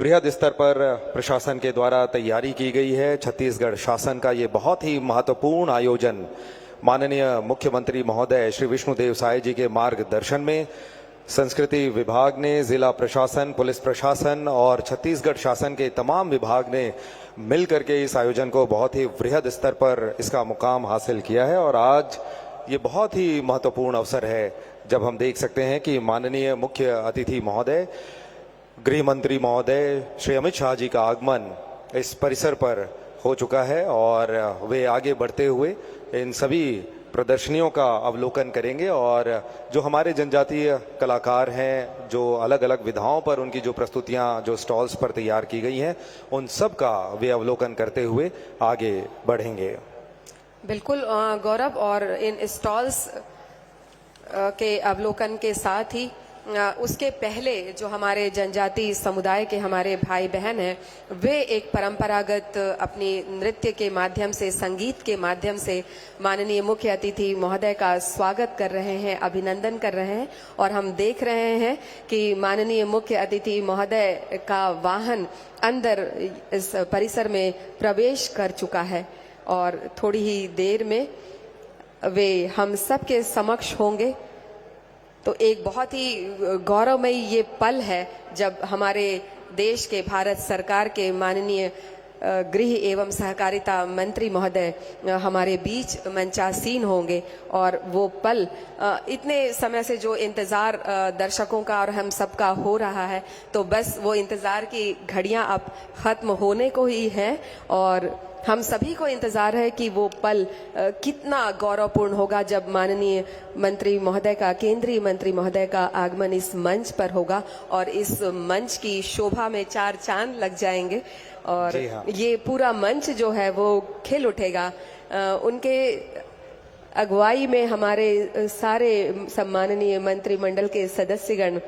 बृहद स्तर पर प्रशासन के द्वारा तैयारी की गई है। छत्तीसगढ़ शासन का ये बहुत ही महत्वपूर्ण आयोजन माननीय मुख्यमंत्री महोदय श्री विष्णुदेव साय जी के मार्गदर्शन में संस्कृति विभाग ने, जिला प्रशासन, पुलिस प्रशासन और छत्तीसगढ़ शासन के तमाम विभाग ने मिलकर के इस आयोजन को बहुत ही बृहद स्तर पर इसका मुकाम हासिल किया है। और आज ये बहुत ही महत्वपूर्ण अवसर है जब हम देख सकते हैं कि माननीय मुख्य अतिथि महोदय, गृह मंत्री महोदय श्री अमित शाह जी का आगमन इस परिसर पर हो चुका है और वे आगे बढ़ते हुए इन सभी प्रदर्शनियों का अवलोकन करेंगे और जो हमारे जनजातीय कलाकार हैं, जो अलग अलग विधाओं पर उनकी जो प्रस्तुतियां जो स्टॉल्स पर तैयार की गई हैं, उन सब का वे अवलोकन करते हुए आगे बढ़ेंगे। बिल्कुल गौरव, और इन स्टॉल्स के अवलोकन के साथ ही उसके पहले जो हमारे जनजातीय समुदाय के हमारे भाई बहन हैं, वे एक परंपरागत अपनी नृत्य के माध्यम से, संगीत के माध्यम से माननीय मुख्य अतिथि महोदय का स्वागत कर रहे हैं, अभिनंदन कर रहे हैं। और हम देख रहे हैं कि माननीय मुख्य अतिथि महोदय का वाहन अंदर इस परिसर में प्रवेश कर चुका है और थोड़ी ही देर में वे हम सब के समक्ष होंगे। तो एक बहुत ही गौरवमयी ये पल है जब हमारे देश के, भारत सरकार के माननीय गृह एवं सहकारिता मंत्री महोदय हमारे बीच मंचासीन होंगे। और वो पल, इतने समय से जो इंतज़ार दर्शकों का और हम सबका हो रहा है, तो बस वो इंतज़ार की घड़ियां अब ख़त्म होने को ही हैं और हम सभी को इंतजार है कि वो पल कितना गौरवपूर्ण होगा जब माननीय मंत्री महोदय का, केंद्रीय मंत्री महोदय का आगमन इस मंच पर होगा और इस मंच की शोभा में चार चांद लग जाएंगे और ये पूरा मंच जो है वो खिल उठेगा। उनके अगुवाई में हमारे सारे सम्माननीय मंत्रिमंडल के सदस्यगण,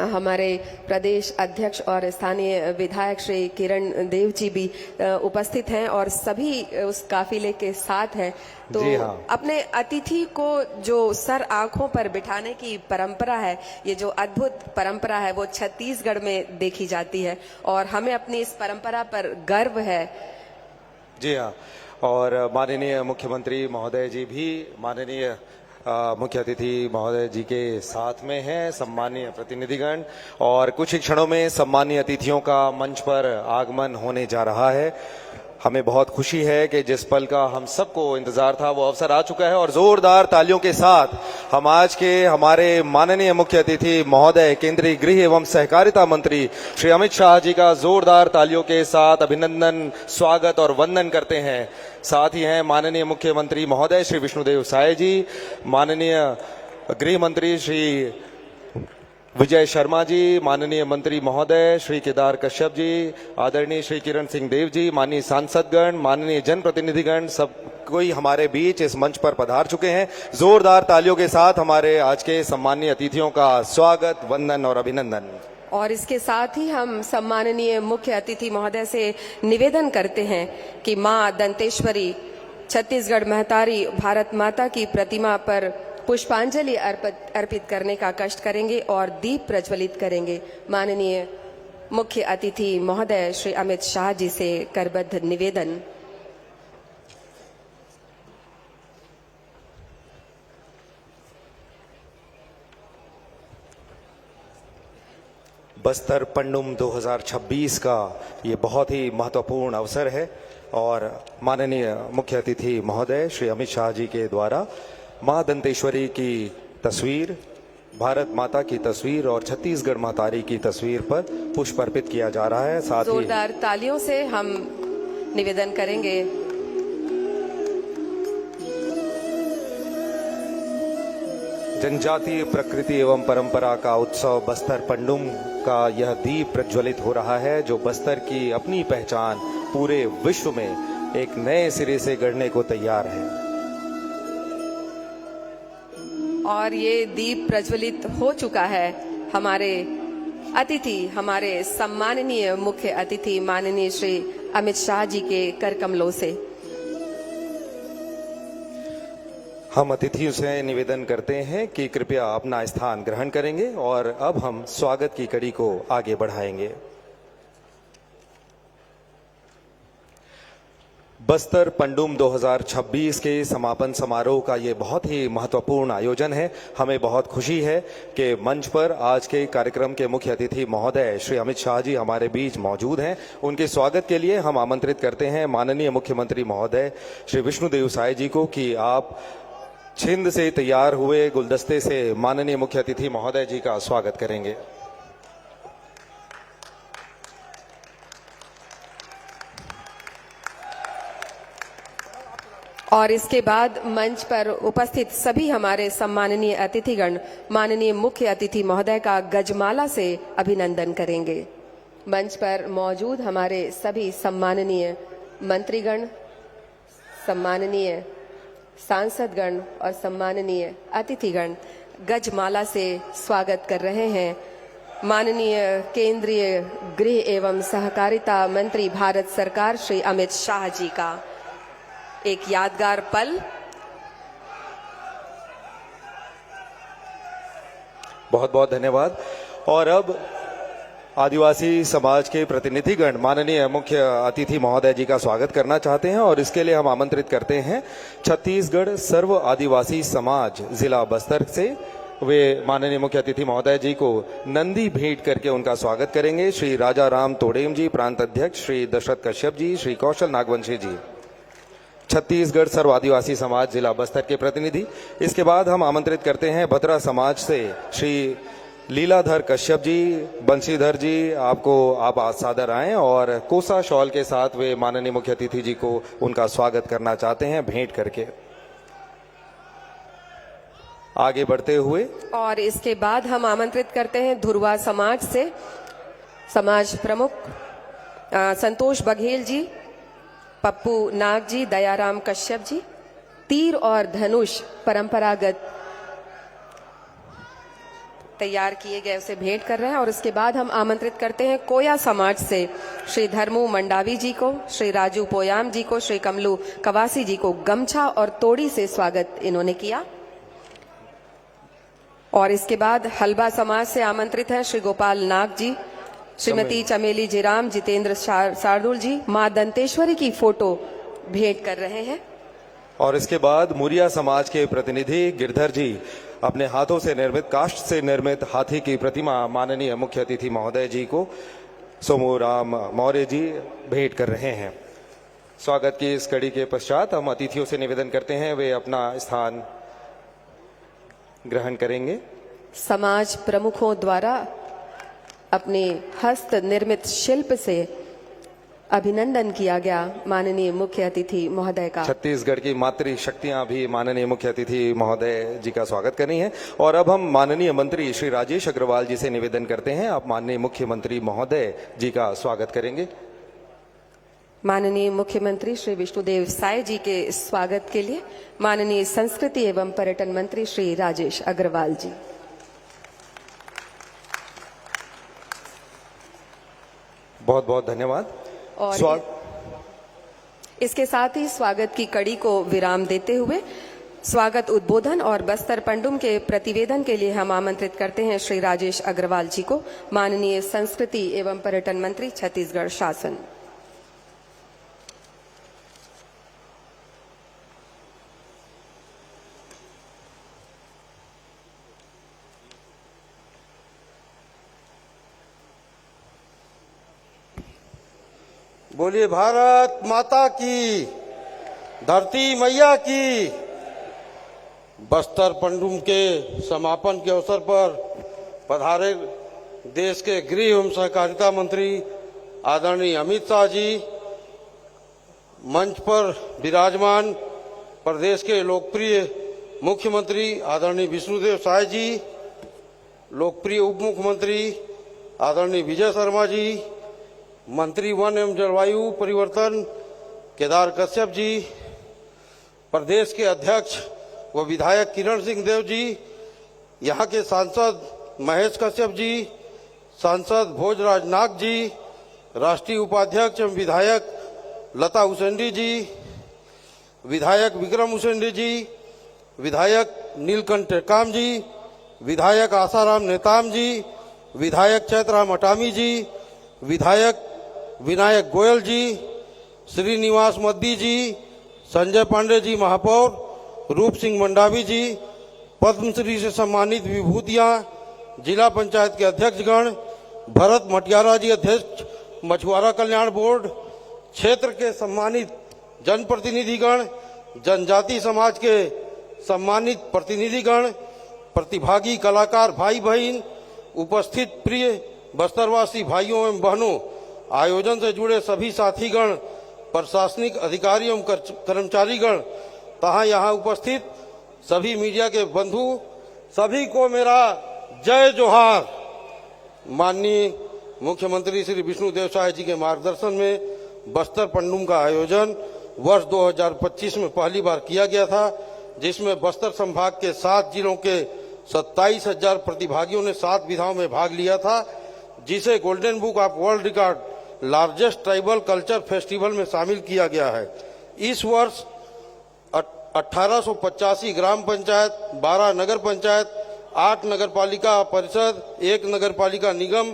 हमारे प्रदेश अध्यक्ष और स्थानीय विधायक श्री किरण देव जी भी उपस्थित हैं और सभी उस काफिले के साथ हैं। तो अपने अतिथि को जो सर आंखों पर बिठाने की परंपरा है, ये जो अद्भुत परंपरा है, वो छत्तीसगढ़ में देखी जाती है और हमें अपनी इस परंपरा पर गर्व है। जी हाँ, और माननीय मुख्यमंत्री महोदय जी भी माननीय मुख्य अतिथि महोदय जी के साथ में हैं, सम्मानीय प्रतिनिधिगण, और कुछ ही क्षणों में सम्मानीय अतिथियों का मंच पर आगमन होने जा रहा है। हमें बहुत खुशी है कि जिस पल का हम सबको इंतजार था वो अवसर आ चुका है और जोरदार तालियों के साथ हम आज के हमारे माननीय मुख्य अतिथि महोदय, केंद्रीय गृह एवं सहकारिता मंत्री श्री अमित शाह जी का जोरदार तालियों के साथ अभिनंदन, स्वागत और वंदन करते हैं। साथ ही हैं माननीय मुख्यमंत्री महोदय श्री विष्णुदेव साय जी, माननीय गृह मंत्री श्री विजय शर्मा जी, माननीय मंत्री महोदय श्री केदार कश्यप जी, आदरणीय श्री किरण सिंह देव जी, माननीय सांसदगण, माननीय जनप्रतिनिधिगण, सब कोई हमारे बीच इस मंच पर पधार चुके हैं। जोरदार तालियों के साथ हमारे आज के सम्मानीय अतिथियों का स्वागत, वंदन और अभिनंदन। और इसके साथ ही हम सम्माननीय मुख्य अतिथि महोदय से निवेदन करते हैं कि मां दंतेश्वरी, छत्तीसगढ़ महतारी, भारत माता की प्रतिमा पर पुष्पांजलि अर्पित करने का कष्ट करेंगे और दीप प्रज्वलित करेंगे। माननीय मुख्य अतिथि महोदय श्री अमित शाह जी से करबद्ध निवेदन। बस्तर पंडुम 2026 का ये बहुत ही महत्वपूर्ण अवसर है और माननीय मुख्य अतिथि महोदय श्री अमित शाह जी के द्वारा मां दंतेश्वरी की तस्वीर, भारत माता की तस्वीर और छत्तीसगढ़ महतारी की तस्वीर पर पुष्प अर्पित किया जा रहा है। साथ ही जोरदार तालियों से हम निवेदन करेंगे। जनजातीय प्रकृति एवं परंपरा का उत्सव बस्तर पंडुम का यह दीप प्रज्वलित हो रहा है, जो बस्तर की अपनी पहचान पूरे विश्व में एक नए सिरे से गढ़ने को तैयार है। और ये दीप प्रज्वलित हो चुका है हमारे अतिथि, हमारे सम्माननीय मुख्य अतिथि माननीय श्री अमित शाह जी के कर कमलों से। हम अतिथियों से निवेदन करते हैं कि कृपया अपना स्थान ग्रहण करेंगे और अब हम स्वागत की कड़ी को आगे बढ़ाएंगे। बस्तर पंडुम 2026 के समापन समारोह का ये बहुत ही महत्वपूर्ण आयोजन है। हमें बहुत खुशी है कि मंच पर आज के कार्यक्रम के मुख्य अतिथि महोदय श्री अमित शाह जी हमारे बीच मौजूद हैं। उनके स्वागत के लिए हम आमंत्रित करते हैं माननीय मुख्यमंत्री महोदय श्री विष्णुदेव साय जी को कि आप छिंद से तैयार हुए गुलदस्ते से माननीय मुख्य अतिथि महोदय जी का स्वागत करेंगे। और इसके बाद मंच पर उपस्थित सभी हमारे सम्माननीय अतिथिगण माननीय मुख्य अतिथि महोदय का गजमाला से अभिनंदन करेंगे। मंच पर मौजूद हमारे सभी सम्माननीय मंत्रीगण, सम्माननीय सांसदगण और सम्माननीय अतिथिगण गजमाला से स्वागत कर रहे हैं माननीय केंद्रीय गृह एवं सहकारिता मंत्री भारत सरकार श्री अमित शाह जी का। एक यादगार पल। बहुत बहुत धन्यवाद। और अब आदिवासी समाज के प्रतिनिधिगण माननीय मुख्य अतिथि महोदय जी का स्वागत करना चाहते हैं और इसके लिए हम आमंत्रित करते हैं छत्तीसगढ़ सर्व आदिवासी समाज जिला बस्तर से। वे माननीय मुख्य अतिथि महोदय जी को नंदी भेंट करके उनका स्वागत करेंगे। श्री राजा राम तोडेम जी प्रांत अध्यक्ष, श्री दशरथ कश्यप जी, श्री कौशल नागवंशी जी, छत्तीसगढ़ सर्व आदिवासी समाज जिला बस्तर के प्रतिनिधि। इसके बाद हम आमंत्रित करते हैं बतरा समाज से श्री लीलाधर कश्यप जी, बंशीधर जी, आप सादर आएं और कोसा शॉल के साथ वे माननीय मुख्य अतिथि जी को उनका स्वागत करना चाहते हैं भेंट करके। आगे बढ़ते हुए और इसके बाद हम आमंत्रित करते हैं धुरवा समाज से समाज प्रमुख संतोष बघेल जी, पप्पू नाग जी, दयाराम कश्यप जी तीर और धनुष परंपरागत तैयार किए गए उसे भेंट कर रहे हैं। और इसके बाद हम आमंत्रित करते हैं कोया समाज से श्री धर्मू मंडावी जी को, श्री राजू पोयाम जी को, श्री कमलू कवासी जी को गमछा और तोड़ी से स्वागत इन्होंने किया। और इसके बाद हलबा समाज से आमंत्रित हैं श्री गोपाल नाग जी, श्रीमती चमेली जीराम, जितेंद्र शार्दुल जी मां दंतेश्वरी की फोटो भेंट कर रहे हैं। और इसके बाद मुरिया समाज के प्रतिनिधि गिरधर जी अपने हाथों से निर्मित, काष्ठ से निर्मित हाथी की प्रतिमा माननीय मुख्य अतिथि महोदय जी को सोमू राम मौर्य जी भेंट कर रहे हैं। स्वागत की इस कड़ी के पश्चात हम अतिथियों से निवेदन करते हैं वे अपना स्थान ग्रहण करेंगे। समाज प्रमुखों द्वारा अपने हस्त निर्मित शिल्प से अभिनंदन किया गया माननीय मुख्य अतिथि महोदय का। छत्तीसगढ़ की मातृ शक्तियां भी माननीय मुख्य अतिथि महोदय जी का स्वागत कर रही हैं। और अब हम माननीय मंत्री श्री राजेश अग्रवाल जी से निवेदन करते हैं आप माननीय मुख्यमंत्री महोदय जी का स्वागत करेंगे। माननीय मुख्यमंत्री श्री विष्णुदेव साय जी के स्वागत के लिए माननीय संस्कृति एवं पर्यटन मंत्री श्री राजेश अग्रवाल जी। बहुत बहुत धन्यवाद। और इसके साथ ही स्वागत की कड़ी को विराम देते हुए स्वागत उद्बोधन और बस्तर पंडुम के प्रतिवेदन के लिए हम आमंत्रित करते हैं श्री राजेश अग्रवाल जी को, माननीय संस्कृति एवं पर्यटन मंत्री छत्तीसगढ़ शासन। बोलिए भारत माता की, धरती मैया की। बस्तर पंडुम के समापन के अवसर पर पधारे देश के गृह एवं सहकारिता मंत्री आदरणीय अमित शाह जी, मंच पर विराजमान प्रदेश के लोकप्रिय मुख्यमंत्री आदरणीय विष्णुदेव साय जी, लोकप्रिय उप मुख्यमंत्री आदरणीय विजय शर्मा जी, मंत्री वन एवं जलवायु परिवर्तन केदार कश्यप जी, प्रदेश के अध्यक्ष व विधायक किरण सिंह देव जी, यहाँ के सांसद महेश कश्यप जी, सांसद भोजराज नाग जी, राष्ट्रीय उपाध्यक्ष एवं विधायक लता उसेंडी जी, विधायक विक्रम उसेंडी जी, विधायक नीलकंठ टेकाम जी, विधायक आसाराम नेताम जी, विधायक चैतराम अटामी जी, विधायक विनायक गोयल जी, श्रीनिवास मद्दी जी, संजय पांडे जी महापौर, रूप सिंह मंडावी जी, पद्मश्री से सम्मानित विभूतियां, जिला पंचायत के अध्यक्षगण, भरत मटियारा जी अध्यक्ष मछुआरा कल्याण बोर्ड, क्षेत्र के सम्मानित जनप्रतिनिधिगण, जनजाति समाज के सम्मानित प्रतिनिधिगण, प्रतिभागी कलाकार भाई बहन, उपस्थित प्रिय बस्तरवासी भाइयों एवं बहनों, आयोजन से जुड़े सभी साथीगण, प्रशासनिक अधिकारी एवं कर्मचारीगण तथा यहाँ उपस्थित सभी मीडिया के बंधु, सभी को मेरा जय जोहार। माननीय मुख्यमंत्री श्री विष्णुदेव साय जी के मार्गदर्शन में बस्तर पंडुम का आयोजन वर्ष 2025 में पहली बार किया गया था, जिसमें बस्तर संभाग के 7 जिलों के 27,000 प्रतिभागियों ने 7 विधाओं में भाग लिया था, जिसे golden book of world record largest tribal culture festival में शामिल किया गया है। इस वर्ष 1885 ग्राम पंचायत, 12 नगर पंचायत, 8 नगर पालिका परिषद, 1 नगर पालिका निगम,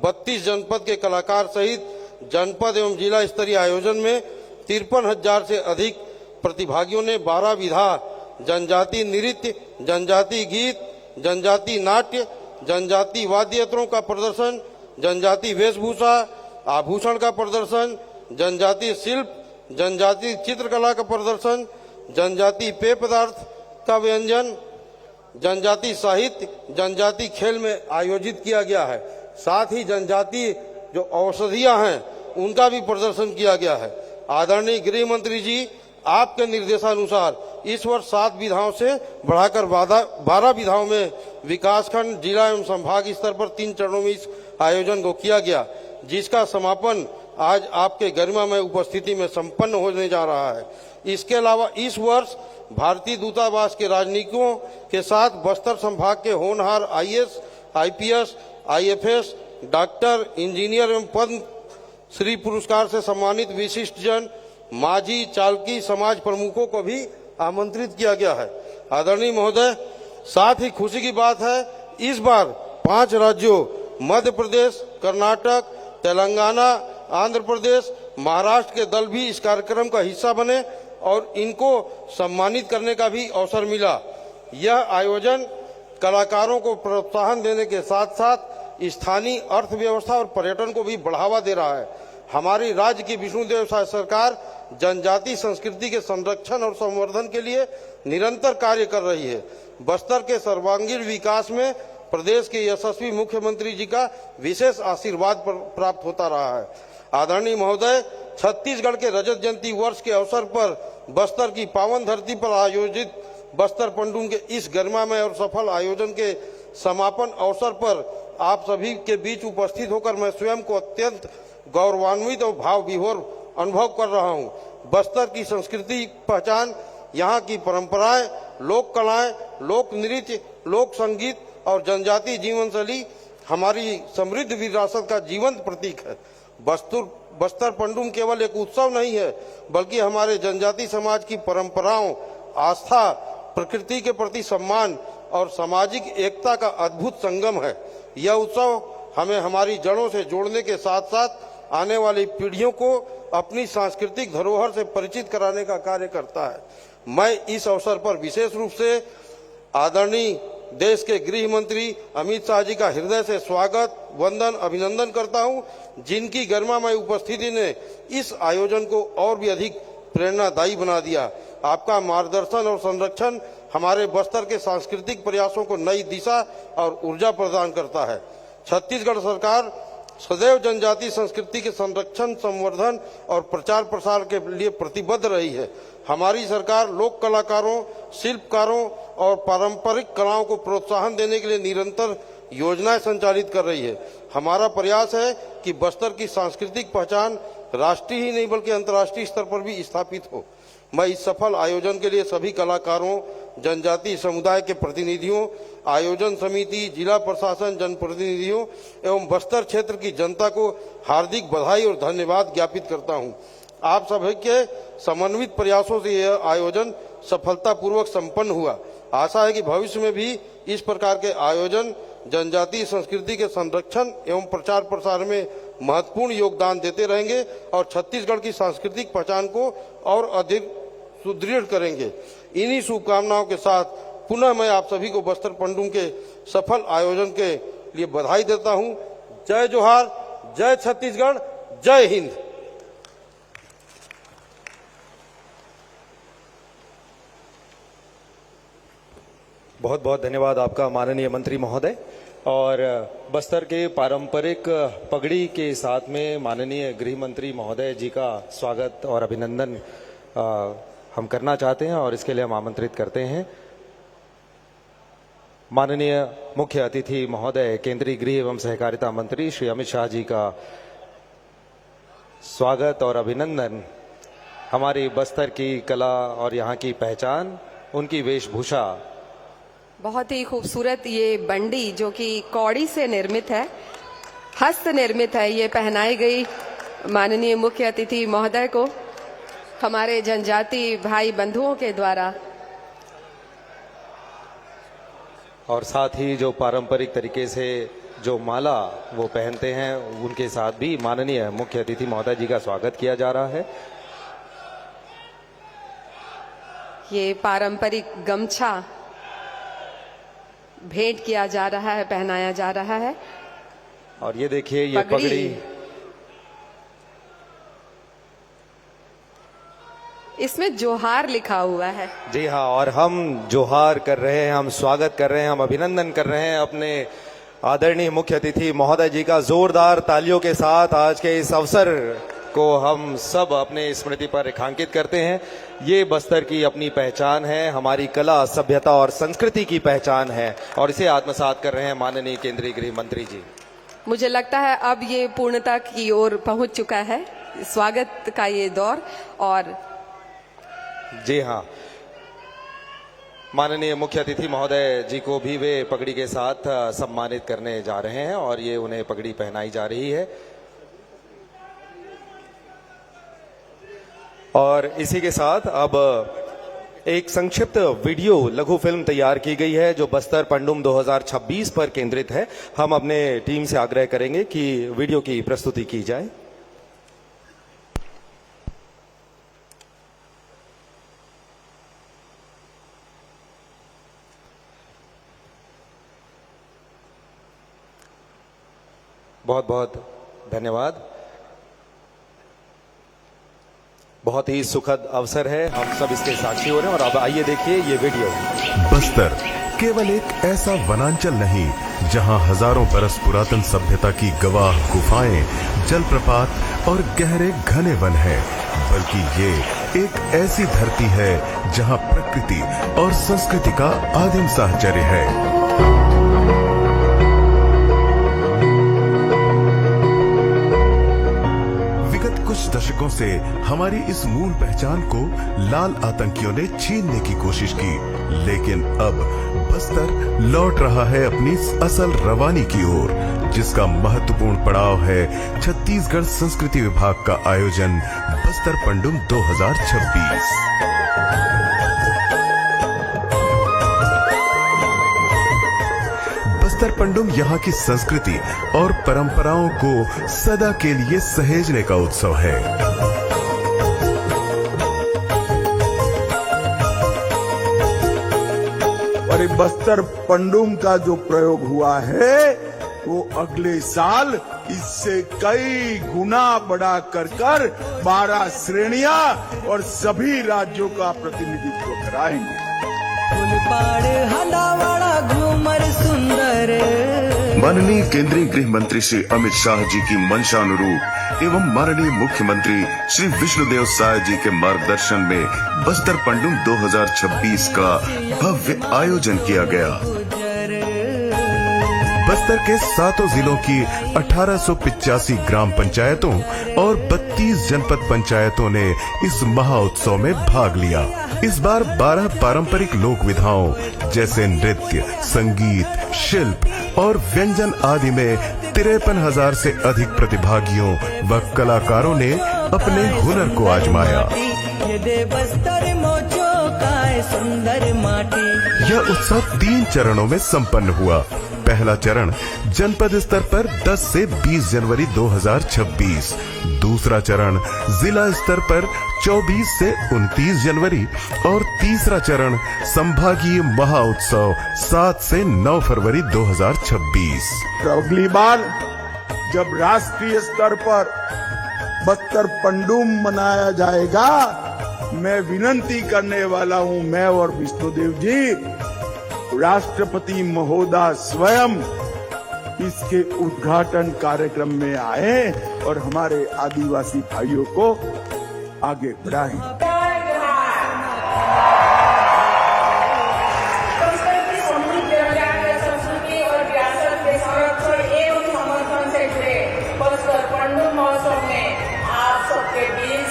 32 जनपद के कलाकार सहित जनपद एवं जिला स्तरीय आयोजन में 53,000 से अधिक प्रतिभागियों ने 12 विधा, जनजाति नृत्य, जनजाति गीत, जनजाति नाट्य, जनजाति वाद्य यंत्रों का प्रदर्शन, जनजाति वेशभूषा आभूषण का प्रदर्शन, जनजाति शिल्प, जनजाति चित्रकला का प्रदर्शन, जनजाति पेय पदार्थ का व्यंजन, जनजाति साहित्य, जनजाति खेल में आयोजित किया गया है। साथ ही जनजाति जो औषधियां हैं उनका भी प्रदर्शन किया गया है। आदरणीय गृह मंत्री जी, आपके निर्देशानुसार इस वर्ष 7 विधाओं से बढ़ाकर 12 विधाओं में विकासखंड, जिला एवं संभाग स्तर पर 3 चरणों में इस आयोजन को किया गया, जिसका समापन आज आपके गरिमामय उपस्थिति में संपन्न होने जा रहा है। इसके अलावा इस वर्ष भारतीय दूतावास के राजनयिकों के साथ बस्तर संभाग के होनहार IAS, IPS, IFS, doctor, engineer एवं पद्म श्री पुरस्कार से सम्मानित विशिष्ट जन, माझी, चालकी समाज प्रमुखों को भी आमंत्रित किया गया है। आदरणीय महोदय, साथ ही खुशी की बात है, इस बार 5 राज्यों मध्य प्रदेश, कर्नाटक, तेलंगाना, आंध्र प्रदेश, महाराष्ट्र के दल भी इस कार्यक्रम का हिस्सा बने और इनको सम्मानित करने का भी अवसर मिला। यह आयोजन कलाकारों को प्रोत्साहन देने के साथ साथ स्थानीय अर्थव्यवस्था और पर्यटन को भी बढ़ावा दे रहा है। हमारी राज्य की विष्णुदेव साय सरकार जनजाति संस्कृति के संरक्षण और संवर्धन के लिए निरंतर कार्य कर रही है। बस्तर के सर्वांगीण विकास में प्रदेश के यशस्वी मुख्यमंत्री जी का विशेष आशीर्वाद प्राप्त होता रहा है। आदरणीय महोदय, छत्तीसगढ़ के रजत जयंती वर्ष के अवसर पर बस्तर की पावन धरती पर आयोजित बस्तर पंडुम के इस गरिमामय और सफल आयोजन के समापन अवसर पर आप सभी के बीच उपस्थित होकर मैं स्वयं को अत्यंत गौरवान्वित और भाव विभोर अनुभव कर रहा हूं। बस्तर की संस्कृति पहचान, यहाँ की परंपराएं, लोक कलाएं, लोक नृत्य, लोक संगीत और जनजातीय जीवन शैली हमारी समृद्ध विरासत का जीवंत प्रतीक है। बस्तर पंडुम केवल एक उत्सव नहीं है, बल्कि हमारे जनजाति समाज की परंपराओं, आस्था, प्रकृति के प्रति सम्मान और सामाजिक एकता का अद्भुत संगम है। यह उत्सव हमें हमारी जड़ों से जोड़ने के साथ साथ आने वाली पीढ़ियों को अपनी सांस्कृतिक धरोहर से परिचित कराने का कार्य करता है। मैं इस अवसर पर विशेष रूप से आदरणीय देश के गृह मंत्री अमित शाह जी का हृदय से स्वागत, वंदन, अभिनंदन करता हूं, जिनकी गरिमामय उपस्थिति ने इस आयोजन को और भी अधिक प्रेरणादायी बना दिया। आपका मार्गदर्शन और संरक्षण हमारे बस्तर के सांस्कृतिक प्रयासों को नई दिशा और ऊर्जा प्रदान करता है। छत्तीसगढ़ सरकार सदैव जनजाति संस्कृति के संरक्षण, संवर्धन और प्रचार प्रसार के लिए प्रतिबद्ध रही है। हमारी सरकार लोक कलाकारों, शिल्पकारों और पारंपरिक कलाओं को प्रोत्साहन देने के लिए निरंतर योजनाएं संचालित कर रही है। हमारा प्रयास है कि बस्तर की सांस्कृतिक पहचान राष्ट्रीय ही नहीं बल्कि अंतर्राष्ट्रीय स्तर पर भी स्थापित हो। मैं इस सफल आयोजन के लिए सभी कलाकारों, जनजाति समुदाय के प्रतिनिधियों, आयोजन समिति, जिला प्रशासन, जनप्रतिनिधियों एवं बस्तर क्षेत्र की जनता को हार्दिक बधाई और धन्यवाद ज्ञापित करता हूं। आप सभी के समन्वित प्रयासों से यह आयोजन सफलतापूर्वक संपन्न हुआ। आशा है कि भविष्य में भी इस प्रकार के आयोजन जनजातीय संस्कृति के संरक्षण एवं प्रचार प्रसार में महत्वपूर्ण योगदान देते रहेंगे और छत्तीसगढ़ की सांस्कृतिक पहचान को और अधिक सुदृढ़ करेंगे। इन्हीं शुभकामनाओं के साथ पुनः मैं आप सभी को बस्तर पंडुम के सफल आयोजन के लिए बधाई देता हूं। जय जोहार, जय छत्तीसगढ़, जय हिंद। बहुत बहुत धन्यवाद आपका माननीय मंत्री महोदय। और बस्तर के पारंपरिक पगड़ी के साथ में माननीय गृह मंत्री महोदय जी का स्वागत और अभिनंदन हम करना चाहते हैं और इसके लिए हम आमंत्रित करते हैं माननीय मुख्य अतिथि महोदय केंद्रीय गृह एवं सहकारिता मंत्री श्री अमित शाह जी का स्वागत और अभिनंदन। हमारी बस्तर की कला और यहाँ की पहचान, उनकी वेशभूषा। बहुत ही खूबसूरत ये बंडी जो कि कौड़ी से निर्मित है, हस्त निर्मित है, ये पहनाई गई माननीय मुख्य अतिथि महोदय को हमारे जनजाति भाई बंधुओं के द्वारा। और साथ ही जो पारंपरिक तरीके से जो माला वो पहनते हैं, उनके साथ भी माननीय मुख्य अतिथि महोदय जी का स्वागत किया जा रहा है। ये पारंपरिक गमछा भेंट किया जा रहा है, पहनाया जा रहा है। और ये देखिए ये पगड़ी, इसमें जोहार लिखा हुआ है। जी हाँ, और हम जोहार कर रहे हैं, हम स्वागत कर रहे हैं, हम अभिनंदन कर रहे हैं अपने आदरणीय मुख्य अतिथि महोदय जी का। जोरदार तालियों के साथ आज के इस अवसर को हम सब अपने स्मृति पर रेखांकित करते हैं। ये बस्तर की अपनी पहचान है, हमारी कला, सभ्यता और संस्कृति की पहचान है और इसे आत्मसात कर रहे हैं माननीय केंद्रीय गृह मंत्री जी। मुझे लगता है अब ये पूर्णता की ओर पहुंच चुका है स्वागत का ये दौर। और जी हाँ, माननीय मुख्य अतिथि महोदय जी को भी वे पगड़ी के साथ सम्मानित करने जा रहे हैं और ये उन्हें पगड़ी पहनाई जा रही है। और इसी के साथ अब एक संक्षिप्त वीडियो लघु फिल्म तैयार की गई है जो बस्तर पंडुम 2026 पर केंद्रित है। हम अपने टीम से आग्रह करेंगे कि वीडियो की प्रस्तुति की जाए। बहुत बहुत धन्यवाद। बहुत ही सुखद अवसर है, हम सब इसके साक्षी हो रहे हैं। और अब आइए देखिए ये वीडियो। बस्तर केवल एक ऐसा वनांचल नहीं जहां हजारों बरस पुरातन सभ्यता की गवाह गुफाएं, जलप्रपात और गहरे घने वन हैं, बल्कि ये एक ऐसी धरती है जहां प्रकृति और संस्कृति का आदिम साहचर्य है। कुछ दशकों से हमारी इस मूल पहचान को लाल आतंकियों ने छीनने की कोशिश की, लेकिन अब बस्तर लौट रहा है अपनी असल रवानी की ओर, जिसका महत्वपूर्ण पड़ाव है छत्तीसगढ़ संस्कृति विभाग का आयोजन बस्तर पंडुम 2026। बस्तर पंडुम यहाँ की संस्कृति और परंपराओं को सदा के लिए सहेजने का उत्सव है। और बस्तर पंडुम का जो प्रयोग हुआ है वो अगले साल इससे कई गुना बढ़ा कर 12 श्रेणियां और सभी राज्यों का प्रतिनिधित्व कराएंगे। माननीय केंद्रीय गृह मंत्री श्री अमित शाह जी की मंशा अनुरूप एवं माननीय मुख्यमंत्री श्री विष्णुदेव साय जी के मार्गदर्शन में बस्तर पंडुम 2026 का भव्य आयोजन किया गया। बस्तर के 7 जिलों की 1885 ग्राम पंचायतों और 32 जनपद पंचायतों ने इस महाउत्सव में भाग लिया। इस बार 12 पारंपरिक लोक विधाओं जैसे नृत्य, संगीत, शिल्प और व्यंजन आदि में 53,000 से अधिक प्रतिभागियों व कलाकारों ने अपने हुनर को आजमाया। है सुंदर माटी। यह उत्सव 3 चरणों में संपन्न हुआ। पहला चरण जनपद स्तर पर 10 से 20 जनवरी 2026, दूसरा चरण जिला स्तर पर 24 से 29 जनवरी और तीसरा चरण संभागीय महाउत्सव 7 से 9 फरवरी 2026। तो अगली बार जब राष्ट्रीय स्तर पर बस्तर पंडुम मनाया जाएगा, मैं विनंती करने वाला हूं, मैं और विष्णुदेव जी, राष्ट्रपति महोदय स्वयं इसके उद्घाटन कार्यक्रम में आए और हमारे आदिवासी भाइयों को आगे बढ़ाएं। संस्कृति और विरासत के संरक्षण एवं समर्थन से जुड़े बस्तर पंडुम महोत्सव में आप सबके बीच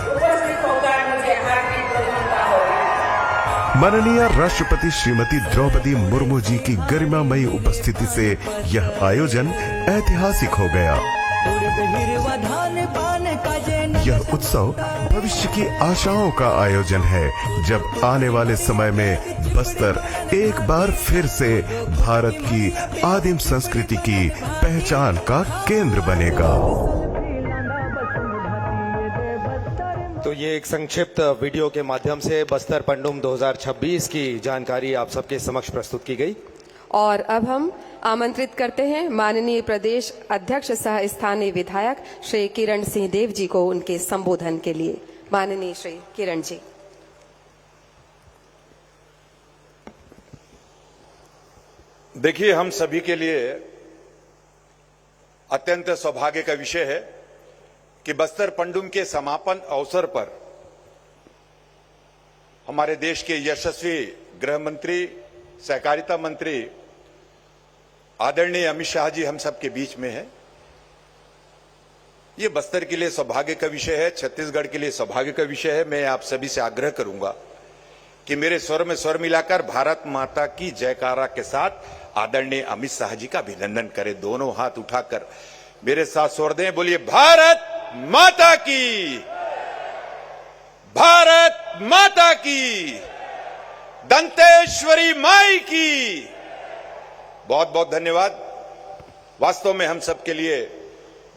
उपस्थित होकर मुझे हार्दिक प्रसन्नता हो रही है। माननीय राष्ट्रपति श्रीमती द्रौपदी मुर्मू जी की गरिमामयी उपस्थिति से यह आयोजन ऐतिहासिक हो गया। यह उत्सव भविष्य की आशाओं का आयोजन है, जब आने वाले समय में बस्तर एक बार फिर से भारत की आदिम संस्कृति की पहचान का केंद्र बनेगा। तो ये एक संक्षिप्त वीडियो के माध्यम से बस्तर पंडुम 2026 की जानकारी आप सबके समक्ष प्रस्तुत की गई। और अब हम आमंत्रित करते हैं माननीय प्रदेश अध्यक्ष सह स्थानीय विधायक श्री किरण सिंह देव जी को उनके संबोधन के लिए। माननीय श्री किरण जी। देखिए, हम सभी के लिए अत्यंत सौभाग्य का विषय है कि बस्तर पंडुम के समापन अवसर पर हमारे देश के यशस्वी गृह मंत्री, सहकारिता मंत्री आदरणीय अमित शाह जी हम सबके बीच में है। ये बस्तर के लिए सौभाग्य का विषय है, छत्तीसगढ़ के लिए सौभाग्य का विषय है। मैं आप सभी से आग्रह करूंगा कि मेरे स्वर में स्वर मिलाकर भारत माता की जयकारा के साथ आदरणीय अमित शाह जी का अभिनंदन करें। दोनों हाथ उठाकर मेरे साथ स्वर दें, बोलिए भारत माता की, भारत माता की, दंतेश्वरी माई की। बहुत बहुत धन्यवाद। वास्तव में हम सबके लिए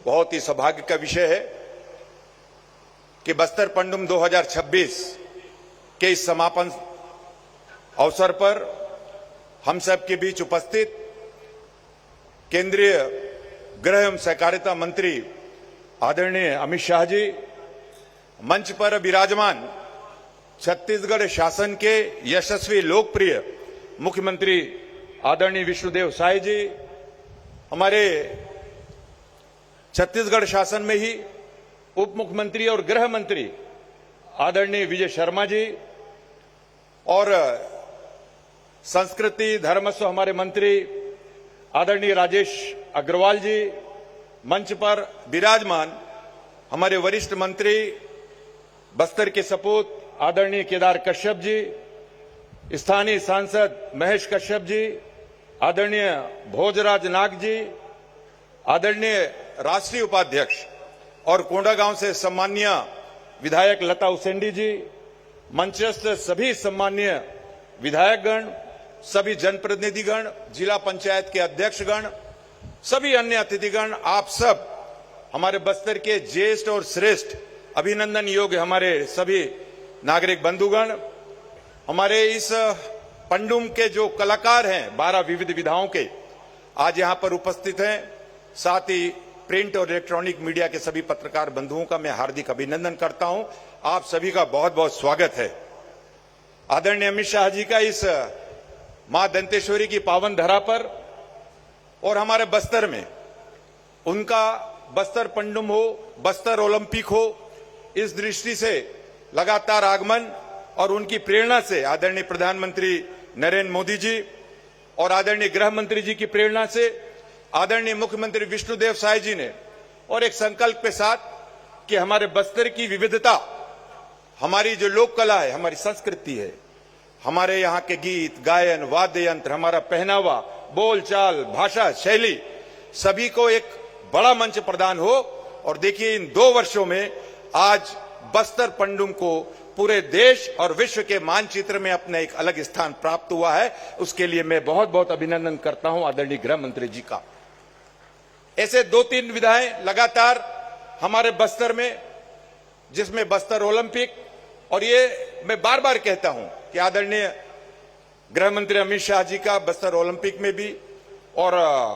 बहुत ही सौभाग्य का विषय है कि बस्तर पंडुम 2026 के इस समापन अवसर पर हम सबके बीच उपस्थित केंद्रीय गृह एवं सहकारिता मंत्री आदरणीय अमित शाह जी, मंच पर विराजमान छत्तीसगढ़ शासन के यशस्वी लोकप्रिय मुख्यमंत्री आदरणीय विष्णुदेव साय जी, हमारे छत्तीसगढ़ शासन में ही उप मुख्यमंत्री और गृह मंत्री आदरणीय विजय शर्मा जी, और संस्कृति धर्मस्व हमारे मंत्री आदरणीय राजेश अग्रवाल जी, मंच पर विराजमान हमारे वरिष्ठ मंत्री बस्तर के सपूत आदरणीय केदार कश्यप जी, स्थानीय सांसद महेश कश्यप जी, आदरणीय भोजराज नाग जी, आदरणीय राष्ट्रीय उपाध्यक्ष और कोंडागांव से सम्मानीय विधायक लता उसेंडी जी, मंचस्थ सभी सम्मानीय विधायकगण, सभी जनप्रतिनिधिगण, जिला पंचायत के अध्यक्षगण, सभी अन्य अतिथिगण, आप सब हमारे बस्तर के ज्येष्ठ और श्रेष्ठ अभिनंदन योग्य हमारे सभी नागरिक बंधुगण, हमारे इस पंडुम के जो कलाकार हैं 12 विविध विधाओं के, आज यहां पर उपस्थित हैं। साथ ही प्रिंट और इलेक्ट्रॉनिक मीडिया के सभी पत्रकार बंधुओं का मैं हार्दिक अभिनंदन करता हूं। आप सभी का बहुत बहुत स्वागत है। आदरणीय अमित शाह जी का इस मां दंतेश्वरी की पावन धरा पर और हमारे बस्तर में उनका बस्तर पंडुम हो, बस्तर ओलंपिक हो, इस दृष्टि से लगातार आगमन और उनकी प्रेरणा से आदरणीय प्रधानमंत्री नरेंद्र मोदी जी और आदरणीय गृह मंत्री जी की प्रेरणा से आदरणीय मुख्यमंत्री विष्णुदेव साय जी ने और एक संकल्प के साथ कि हमारे बस्तर की विविधता, हमारी जो लोक कला है, हमारी संस्कृति है, हमारे यहाँ के गीत गायन वाद्य यंत्र, हमारा पहनावा, बोलचाल, भाषा, शैली, सभी को एक बड़ा मंच प्रदान हो। और देखिए इन 2 वर्षों में आज बस्तर पंडुम को पूरे देश और विश्व के मानचित्र में अपने एक अलग स्थान प्राप्त हुआ है। उसके लिए मैं बहुत बहुत अभिनंदन करता हूं आदरणीय गृह मंत्री जी का। ऐसे 2-3 विधाएं लगातार हमारे बस्तर में, जिसमें बस्तर ओलंपिक, और ये मैं बार बार कहता हूं कि आदरणीय गृह मंत्री अमित शाह जी का बस्तर ओलंपिक में भी और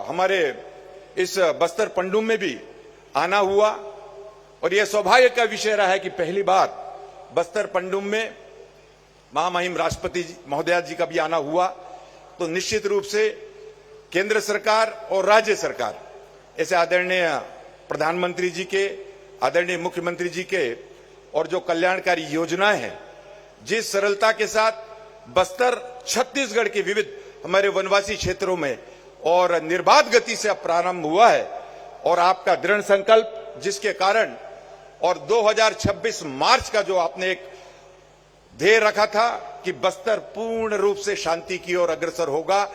हमारे इस बस्तर पंडुम में भी आना हुआ, और यह सौभाग्य का विषय रहा है कि पहली बार बस्तर पंडुम में महामहिम राष्ट्रपति महोदया जी का भी आना हुआ। तो निश्चित रूप से केंद्र सरकार और राज्य सरकार, ऐसे आदरणीय प्रधानमंत्री जी के, आदरणीय मुख्यमंत्री जी के, और जो कल्याणकारी योजनाएं हैं, जिस सरलता के साथ बस्तर छत्तीसगढ़ के विविध हमारे वनवासी क्षेत्रों में और निर्बाध गति से अब प्रारंभ हुआ है, और आपका दृढ़ संकल्प जिसके कारण, और 2026 मार्च का जो आपने एक ध्येय रखा था कि बस्तर पूर्ण रूप से शांति की ओर अग्रसर होगा,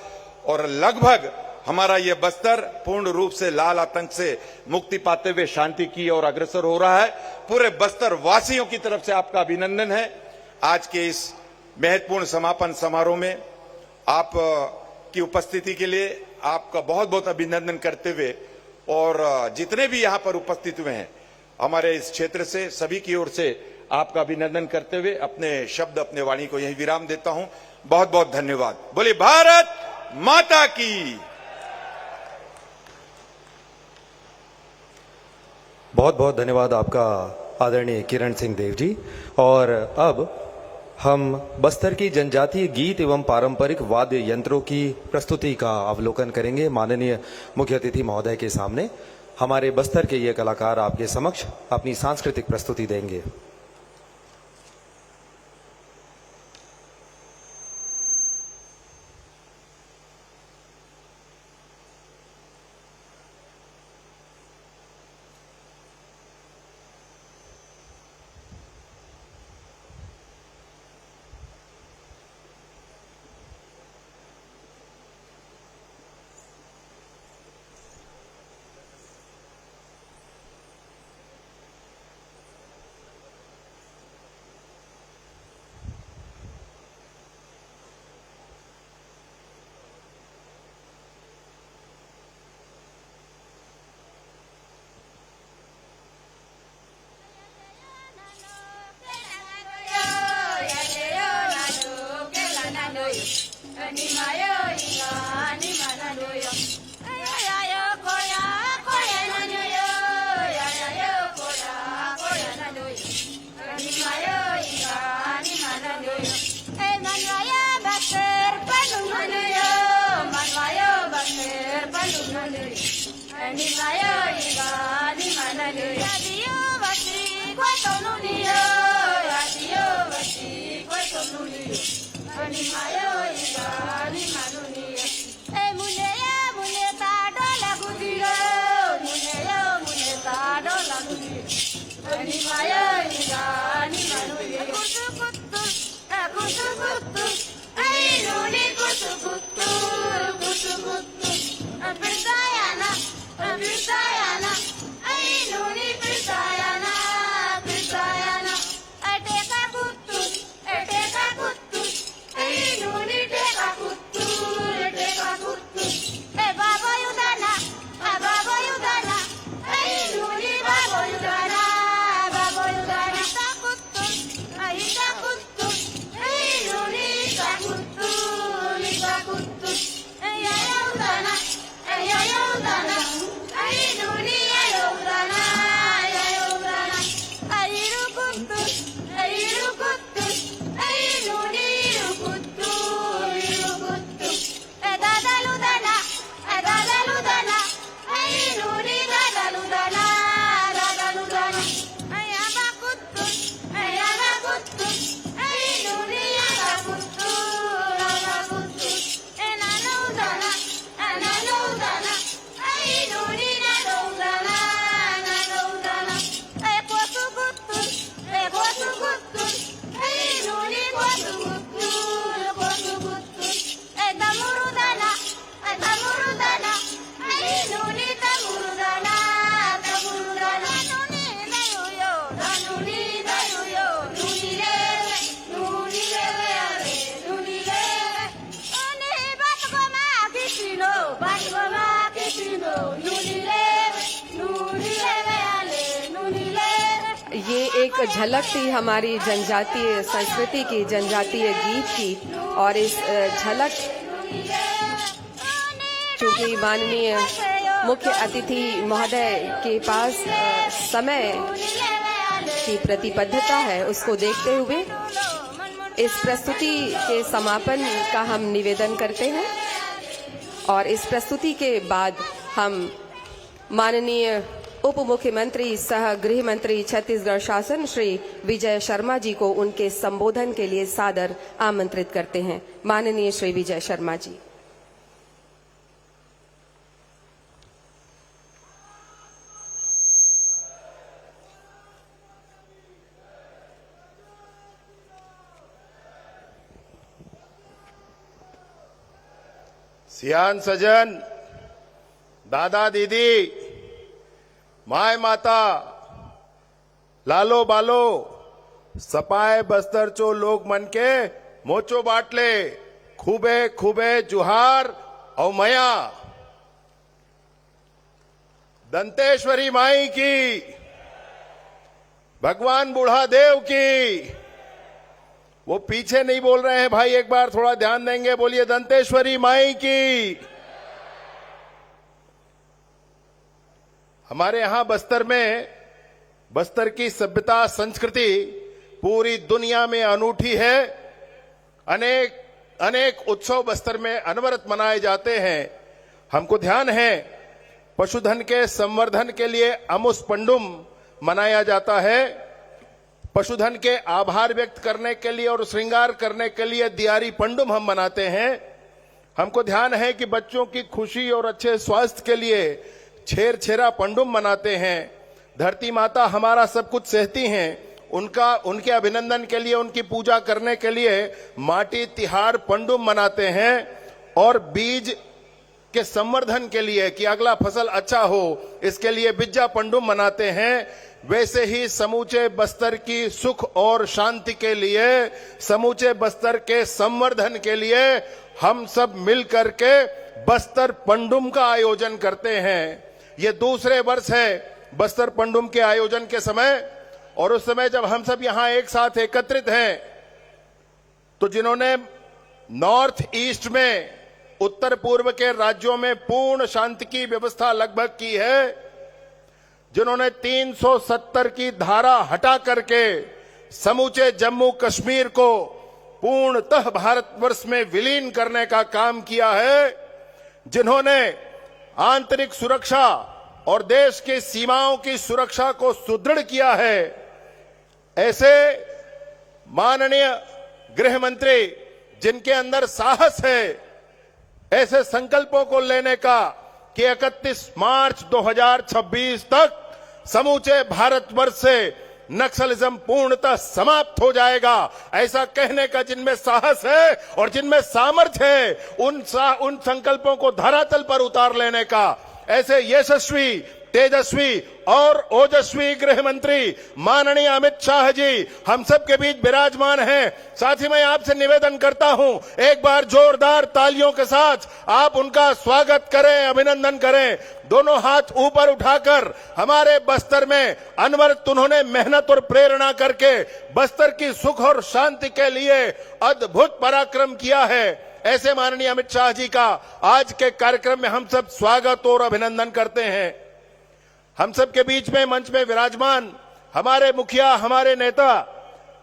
और लगभग हमारा यह बस्तर पूर्ण रूप से लाल आतंक से मुक्ति पाते हुए शांति की ओर अग्रसर हो रहा है। पूरे बस्तर वासियों की तरफ से आपका अभिनंदन है। आज के इस महत्वपूर्ण समापन समारोह में आप की उपस्थिति के लिए आपका बहुत बहुत अभिनंदन करते हुए, और जितने भी यहाँ पर उपस्थित हुए हैं हमारे इस क्षेत्र से, सभी की ओर से आपका अभिनंदन करते हुए अपने शब्द, अपने वाणी को यही विराम देता हूं। बहुत बहुत धन्यवाद। बोलिए भारत माता की। बहुत बहुत धन्यवाद आपका आदरणीय किरण सिंह देव जी। और अब हम बस्तर की जनजातीय गीत एवं पारंपरिक वाद्य यंत्रों की प्रस्तुति का अवलोकन करेंगे माननीय मुख्य अतिथि महोदय के सामने। हमारे बस्तर के ये कलाकार आपके समक्ष अपनी सांस्कृतिक प्रस्तुति देंगे। Babo Yudana, ये एक झलक थी हमारी जनजातीय संस्कृति की, जनजातीय गीत की। और इस झलक, चूंकि माननीय मुख्य अतिथि महोदय के पास समय की प्रतिबद्धता है, उसको देखते हुए इस प्रस्तुति के समापन का हम निवेदन करते हैं। और इस प्रस्तुति के बाद हम माननीय उप मुख्यमंत्री सह गृह मंत्री छत्तीसगढ़ शासन श्री विजय शर्मा जी को उनके संबोधन के लिए सादर आमंत्रित करते हैं। माननीय श्री विजय शर्मा जी। सियान सजन, दादा दीदी, माय माता, लालो बालो, सपाए बस्तर चो लोग मन के मोचो बाटले, खूबे खूबे जुहार और मया। दंतेश्वरी माई की, भगवान बूढ़ा देव की। वो पीछे नहीं बोल रहे हैं भाई, एक बार थोड़ा ध्यान देंगे, बोलिए दंतेश्वरी माई की। हमारे यहां बस्तर में, बस्तर की सभ्यता संस्कृति पूरी दुनिया में अनूठी है। अनेक अनेक उत्सव बस्तर में अनवरत मनाए जाते हैं। हमको ध्यान है, पशुधन के संवर्धन के लिए अमुस पंडुम मनाया जाता है। पशुधन के आभार व्यक्त करने के लिए और श्रृंगार करने के लिए दियारी पंडुम हम मनाते हैं। हमको ध्यान है कि बच्चों की खुशी और अच्छे स्वास्थ्य के लिए छेर छेरा पंडुम मनाते हैं। धरती माता हमारा सब कुछ सहती हैं, उनके अभिनंदन के लिए, उनकी पूजा करने के लिए माटी तिहार पंडुम मनाते हैं। और बीज के संवर्धन के लिए कि अगला फसल अच्छा हो, इसके लिए बिज्जा पंडुम मनाते हैं। वैसे ही समूचे बस्तर की सुख और शांति के लिए, समूचे बस्तर के संवर्धन के लिए हम सब मिलकर के बस्तर पंडुम का आयोजन करते हैं। ये दूसरे वर्ष है बस्तर पंडुम के आयोजन के समय। और उस समय जब हम सब यहां एक साथ एकत्रित हैं, तो जिन्होंने नॉर्थ ईस्ट में, उत्तर पूर्व के राज्यों में पूर्ण शांति की व्यवस्था लगभग की है, जिन्होंने 370 की धारा हटा करके समूचे जम्मू कश्मीर को पूर्णतः भारतवर्ष में विलीन करने का काम किया है, जिन्होंने आंतरिक सुरक्षा और देश की सीमाओं की सुरक्षा को सुदृढ़ किया है, ऐसे माननीय गृह मंत्री जिनके अंदर साहस है ऐसे संकल्पों को लेने का कि 31 मार्च 2026 तक समूचे भारतवर्ष से नक्सलिज्म पूर्णतः समाप्त हो जाएगा, ऐसा कहने का जिनमें साहस है और जिनमें सामर्थ्य है, उन संकल्पों को धरातल पर उतार लेने का ऐसे यशस्वी, तेजस्वी और ओजस्वी गृह मंत्री माननीय अमित शाह जी हम सब के बीच विराजमान हैं। साथ ही मैं आपसे निवेदन करता हूं, एक बार जोरदार तालियों के साथ आप उनका स्वागत करें, अभिनंदन करें। दोनों हाथ ऊपर उठाकर हमारे बस्तर में अनवरत उन्होंने मेहनत और प्रेरणा करके बस्तर की सुख और शांति के लिए अद्भुत पराक्रम किया है। ऐसे माननीय अमित शाह जी का आज के कार्यक्रम में हम सब स्वागत और अभिनंदन करते हैं। हम सब के बीच में मंच में विराजमान हमारे मुखिया, हमारे नेता,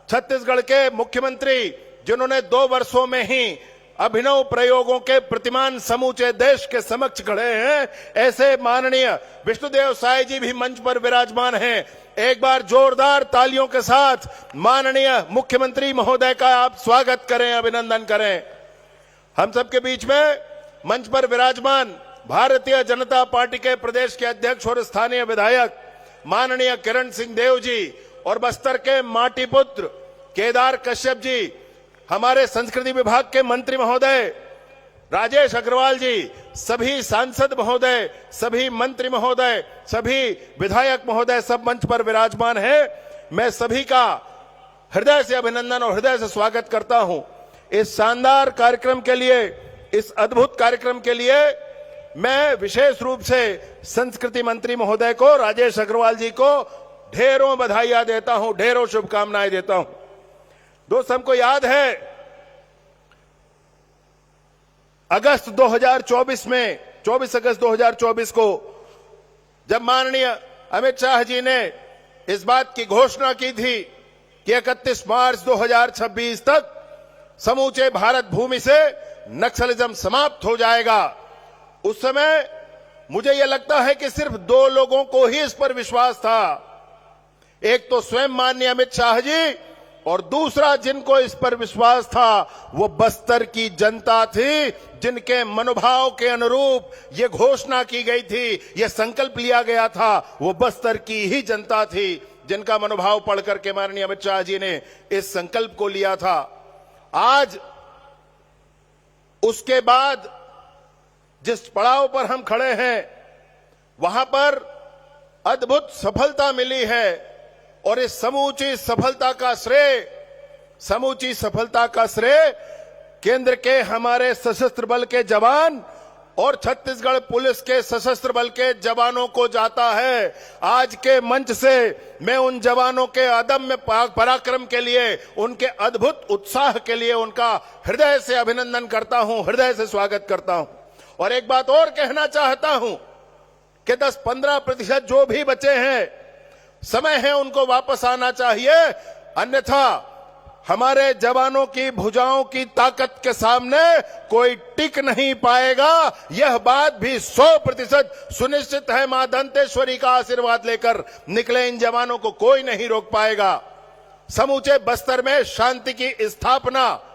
छत्तीसगढ़ के मुख्यमंत्री, जिन्होंने 2 वर्षों में ही अभिनव प्रयोगों के प्रतिमान समूचे देश के समक्ष खड़े हैं, ऐसे माननीय विष्णुदेव साय जी भी मंच पर विराजमान हैं। एक बार जोरदार तालियों के साथ माननीय मुख्यमंत्री महोदय का आप स्वागत करें, अभिनंदन करें। हम सबके बीच में मंच पर विराजमान भारतीय जनता पार्टी के प्रदेश के अध्यक्ष और स्थानीय विधायक माननीय किरण सिंह देव जी और बस्तर के माटी पुत्र केदार कश्यप जी, हमारे संस्कृति विभाग के मंत्री महोदय राजेश अग्रवाल जी, सभी सांसद महोदय, सभी मंत्री महोदय, सभी विधायक महोदय सब मंच पर विराजमान हैं। मैं सभी का हृदय से अभिनंदन और हृदय से स्वागत करता हूं। इस शानदार कार्यक्रम के लिए, इस अद्भुत कार्यक्रम के लिए मैं विशेष रूप से संस्कृति मंत्री महोदय को, राजेश अग्रवाल जी को ढेरों बधाइयां देता हूं, ढेरों शुभकामनाएं देता हूं। दोस्त, हमको याद है अगस्त 2024 में 24 अगस्त 2024 को जब माननीय अमित शाह जी ने इस बात की घोषणा की थी कि 31 मार्च 2026 तक समूचे भारत भूमि से नक्सलिज्म समाप्त हो जाएगा, उस समय मुझे यह लगता है कि सिर्फ 2 लोगों को ही इस पर विश्वास था। एक तो स्वयं माननीय अमित शाह जी और दूसरा जिनको इस पर विश्वास था वो बस्तर की जनता थी, जिनके मनोभाव के अनुरूप ये घोषणा की गई थी, ये संकल्प लिया गया था, वो बस्तर की ही जनता थी, जिनका मनोभाव पढ़ करके माननीय अमित शाह जी ने इस संकल्प को लिया था। आज उसके बाद जिस पड़ाव पर हम खड़े हैं वहां पर अद्भुत सफलता मिली है और इस समूची सफलता का श्रेय केंद्र के हमारे सशस्त्र बल के जवान और छत्तीसगढ़ पुलिस के सशस्त्र बल के जवानों को जाता है। आज के मंच से मैं उन जवानों के अदम्य पराक्रम के लिए, उनके अद्भुत उत्साह के लिए उनका हृदय से अभिनंदन करता हूं, हृदय से स्वागत करता हूं। और एक बात और कहना चाहता हूं कि 10-15% जो भी बचे हैं, समय है उनको वापस आना चाहिए, अन्यथा हमारे जवानों की भुजाओं की ताकत के सामने कोई टिक नहीं पाएगा। यह बात भी 100% सुनिश्चित है। मां दंतेश्वरी का आशीर्वाद लेकर निकले इन जवानों को कोई नहीं रोक पाएगा। समूचे बस्तर में शांति की स्थापना,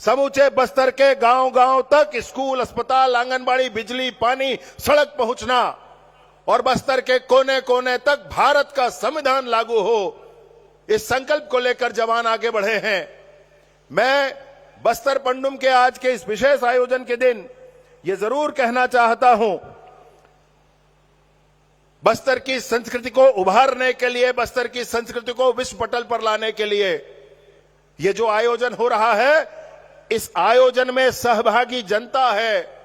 समूचे बस्तर के गांव-गांव तक स्कूल, अस्पताल, आंगनबाड़ी, बिजली, पानी, सड़क पहुंचना और बस्तर के कोने-कोने तक भारत का संविधान लागू हो, इस संकल्प को लेकर जवान आगे बढ़े हैं। मैं बस्तर पंडुम के आज के इस विशेष आयोजन के दिन ये जरूर कहना चाहता हूं, बस्तर की संस्कृति को उभारने के लिए, बस्तर की संस्कृति को विश्व पटल पर लाने के लिए ये जो आयोजन हो रहा है, इस आयोजन में सहभागी जनता है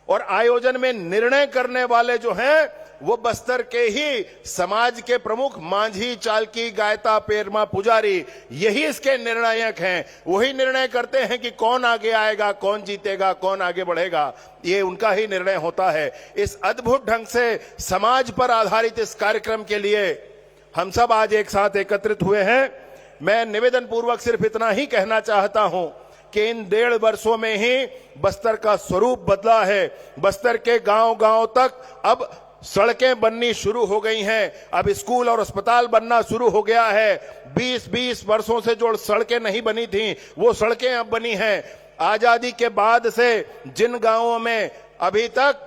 और आयोजन में निर्णय करने वाले जो हैं वो बस्तर के ही समाज के प्रमुख मांझी, चालकी, गायता, पेरमा, पुजारी, यही इसके निर्णायक हैं। वही निर्णय करते हैं कि कौन आगे आएगा, कौन जीतेगा, कौन आगे बढ़ेगा, ये उनका ही निर्णय होता है। इस अद्भुत ढंग से समाज पर आधारित इस कार्यक्रम के लिए हम सब आज एक साथ एकत्रित हुए हैं। मैं निवेदन पूर्वक सिर्फ इतना ही कहना चाहता हूं कि इन 1.5 वर्षों में ही बस्तर का स्वरूप बदला है। बस्तर के गांव-गांव तक अब सड़कें बननी शुरू हो गई हैं, अब स्कूल और अस्पताल बनना शुरू हो गया है। 20-20 वर्षों से जो सड़कें नहीं बनी थीं, वो सड़कें अब बनी हैं। आजादी के बाद से जिन गांवों में अभी तक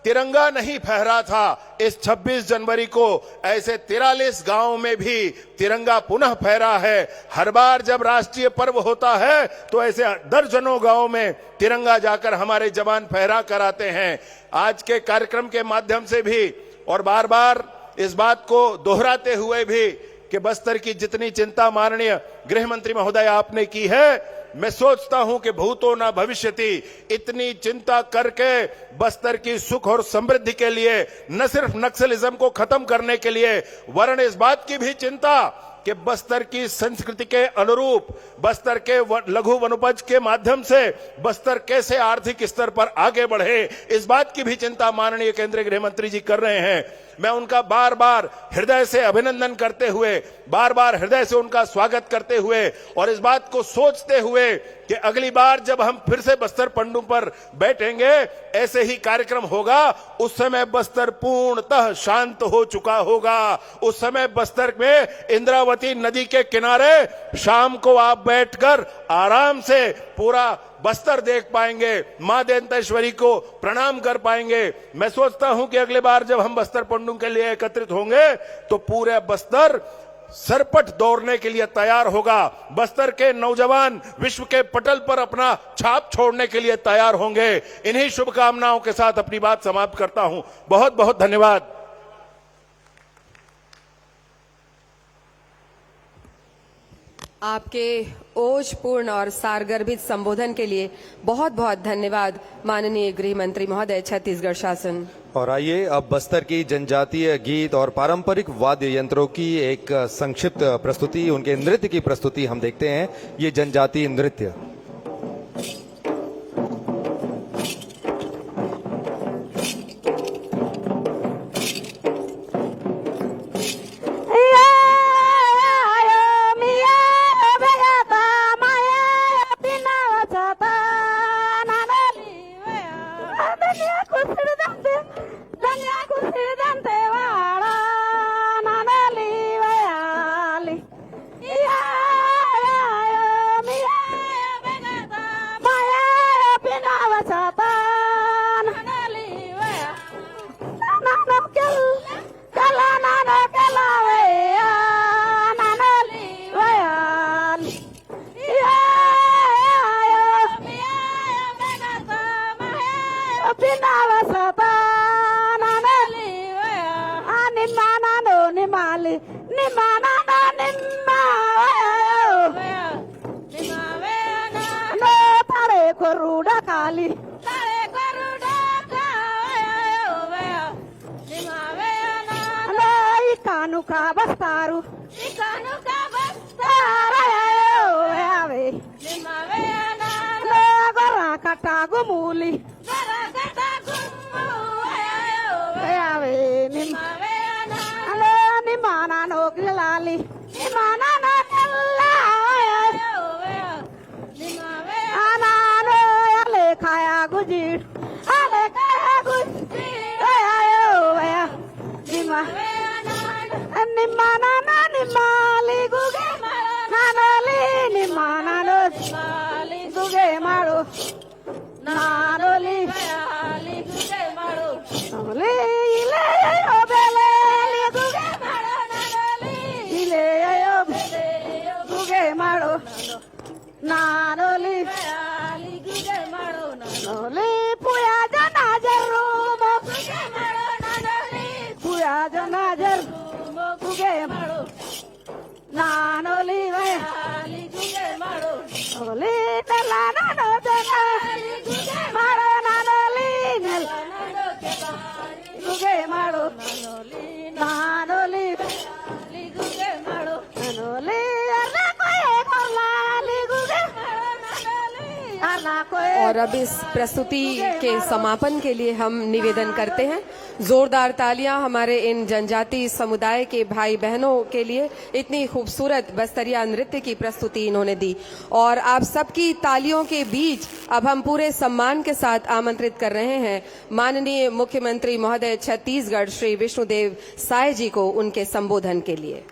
तिरंगा नहीं फहरा था, इस 26 जनवरी को ऐसे 43 गांवों में भी तिरंगा पुनः फहरा है। हर बार जब राष्ट्रीय पर्व होता है तो ऐसे दर्जनों गांवों में तिरंगा जाकर हमारे जवान फहरा कर आते हैं। आज के कार्यक्रम के माध्यम से भी और बार बार इस बात को दोहराते हुए भी कि बस्तर की जितनी चिंता माननीय गृह मंत्री महोदय आपने की है, मैं सोचता हूं कि भूतो न भविष्यति, इतनी चिंता करके बस्तर की सुख और समृद्धि के लिए, न सिर्फ नक्सलिज्म को खत्म करने के लिए, वरन इस बात की भी चिंता कि बस्तर की संस्कृति के अनुरूप बस्तर के लघु वनोपज के माध्यम से बस्तर कैसे आर्थिक स्तर पर आगे बढ़े, इस बात की भी चिंता माननीय केंद्रीय गृह मंत्री जी कर रहे हैं। मैं उनका बार बार हृदय से अभिनंदन करते हुए, बार बार हृदय से उनका स्वागत करते हुए और इस बात को सोचते हुए कि अगली बार जब हम फिर से बस्तर पंडुम पर बैठेंगे, ऐसे ही कार्यक्रम होगा, उस समय बस्तर पूर्णतः शांत हो चुका होगा। उस समय बस्तर में इंद्रावती नदी के किनारे शाम को आप बैठकर आराम से पूरा बस्तर देख पाएंगे, मां दंतेश्वरी को प्रणाम कर पाएंगे। मैं सोचता हूं कि अगले बार जब हम बस्तर पंडुम के लिए एकत्रित होंगे तो पूरे बस्तर सरपट दौड़ने के लिए तैयार होगा। बस्तर के नौजवान विश्व के पटल पर अपना छाप छोड़ने के लिए तैयार होंगे। इन्हीं शुभकामनाओं के साथ अपनी बात समाप्त करता हूं। बहुत बहुत धन्यवाद। आपके ओजपूर्ण और सारगर्भित संबोधन के लिए बहुत बहुत धन्यवाद माननीय गृह मंत्री महोदय, छत्तीसगढ़ शासन। और आइए अब बस्तर की जनजातीय गीत और पारंपरिक वाद्य यंत्रों की एक संक्षिप्त प्रस्तुति, उनके नृत्य की प्रस्तुति हम देखते हैं। ये जनजातीय नृत्य और अब इस प्रस्तुति के समापन के लिए हम निवेदन करते हैं जोरदार तालियां हमारे इन जनजातीय समुदाय के भाई बहनों के लिए। इतनी खूबसूरत बस्तरिया नृत्य की प्रस्तुति इन्होंने दी और आप सबकी तालियों के बीच अब हम पूरे सम्मान के साथ आमंत्रित कर रहे हैं माननीय मुख्यमंत्री महोदय छत्तीसगढ़ श्री विष्णुदेव साय जी को उनके संबोधन के लिए।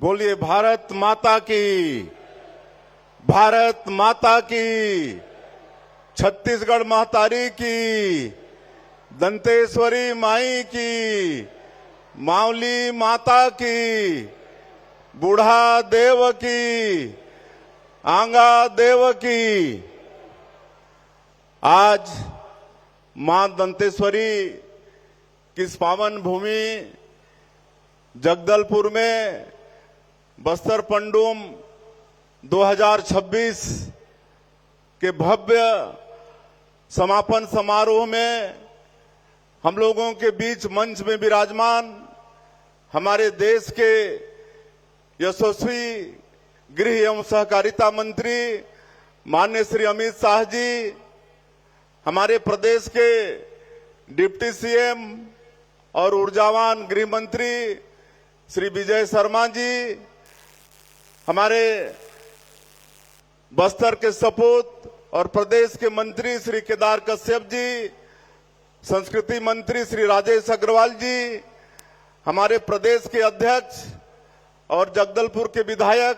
बोलिए भारत माता की, भारत माता की, छत्तीसगढ़ महतारी की, दंतेश्वरी माई की, मावली माता की, बूढ़ा देव की, आंगा देव की। आज मां दंतेश्वरी की इस पावन भूमि जगदलपुर में बस्तर पंडुम 2026 के भव्य समापन समारोह में हम लोगों के बीच मंच में विराजमान हमारे देश के यशस्वी गृह एवं सहकारिता मंत्री माननीय श्री अमित शाह जी, हमारे प्रदेश के डिप्टी सीएम और ऊर्जावान गृह मंत्री श्री विजय शर्मा जी, हमारे बस्तर के सपूत और प्रदेश के मंत्री श्री केदार कश्यप जी, संस्कृति मंत्री श्री राजेश अग्रवाल जी, हमारे प्रदेश के अध्यक्ष और जगदलपुर के विधायक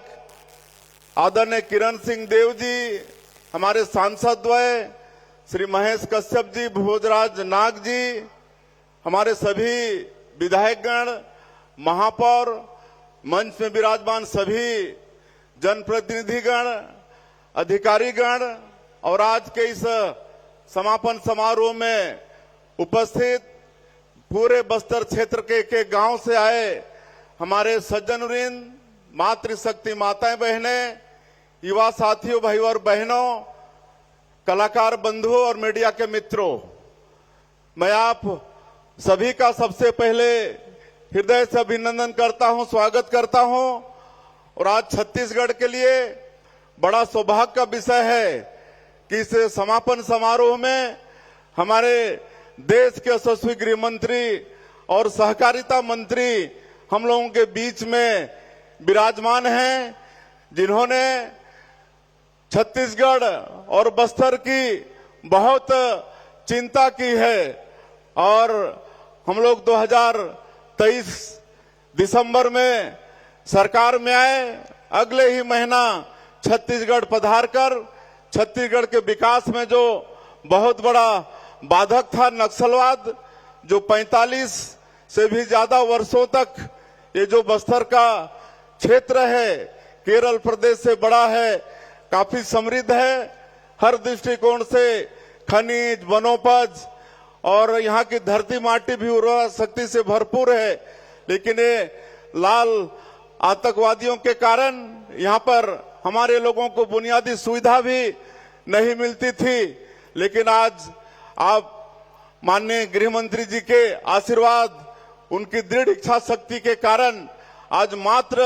आदरणीय किरण सिंह देव जी, हमारे सांसद द्वय श्री महेश कश्यप जी, भोजराज नाग जी, हमारे सभी विधायकगण, महापौर, मंच में विराजमान सभी जनप्रतिनिधिगण, अधिकारीगण और आज के इस समापन समारोह में उपस्थित पूरे बस्तर क्षेत्र के गांव से आए हमारे सज्जनवृंद, मातृशक्ति माताएं बहनें, युवा साथियों, भाई और बहनों, कलाकार बंधुओं और मीडिया के मित्रों, मैं आप सभी का सबसे पहले हृदय से अभिनंदन करता हूं, स्वागत करता हूं। और आज छत्तीसगढ़ के लिए बड़ा सौभाग्य का विषय है कि इस समापन समारोह में हमारे देश के यशस्वी गृह मंत्री और सहकारिता मंत्री हम लोगों के बीच में विराजमान हैं, जिन्होंने छत्तीसगढ़ और बस्तर की बहुत चिंता की है। और हम लोग 2023 दिसंबर में सरकार में आए, अगले ही महीना छत्तीसगढ़ पधार कर छत्तीसगढ़ के विकास में जो बहुत बड़ा बाधक था नक्सलवाद, जो 45 से भी ज्यादा वर्षों तक ये जो बस्तर का क्षेत्र है, केरल प्रदेश से बड़ा है, काफी समृद्ध है, हर दृष्टिकोण से खनिज, वनोपज और यहाँ की धरती माटी भी उर्वरा शक्ति से भरपूर है। लेकिन ये लाल आतंकवादियों के कारण यहाँ पर हमारे लोगों को बुनियादी सुविधा भी नहीं मिलती थी। लेकिन आज आप माननीय गृह मंत्री जी के आशीर्वाद, उनकी दृढ़ इच्छा शक्ति के कारण आज मात्र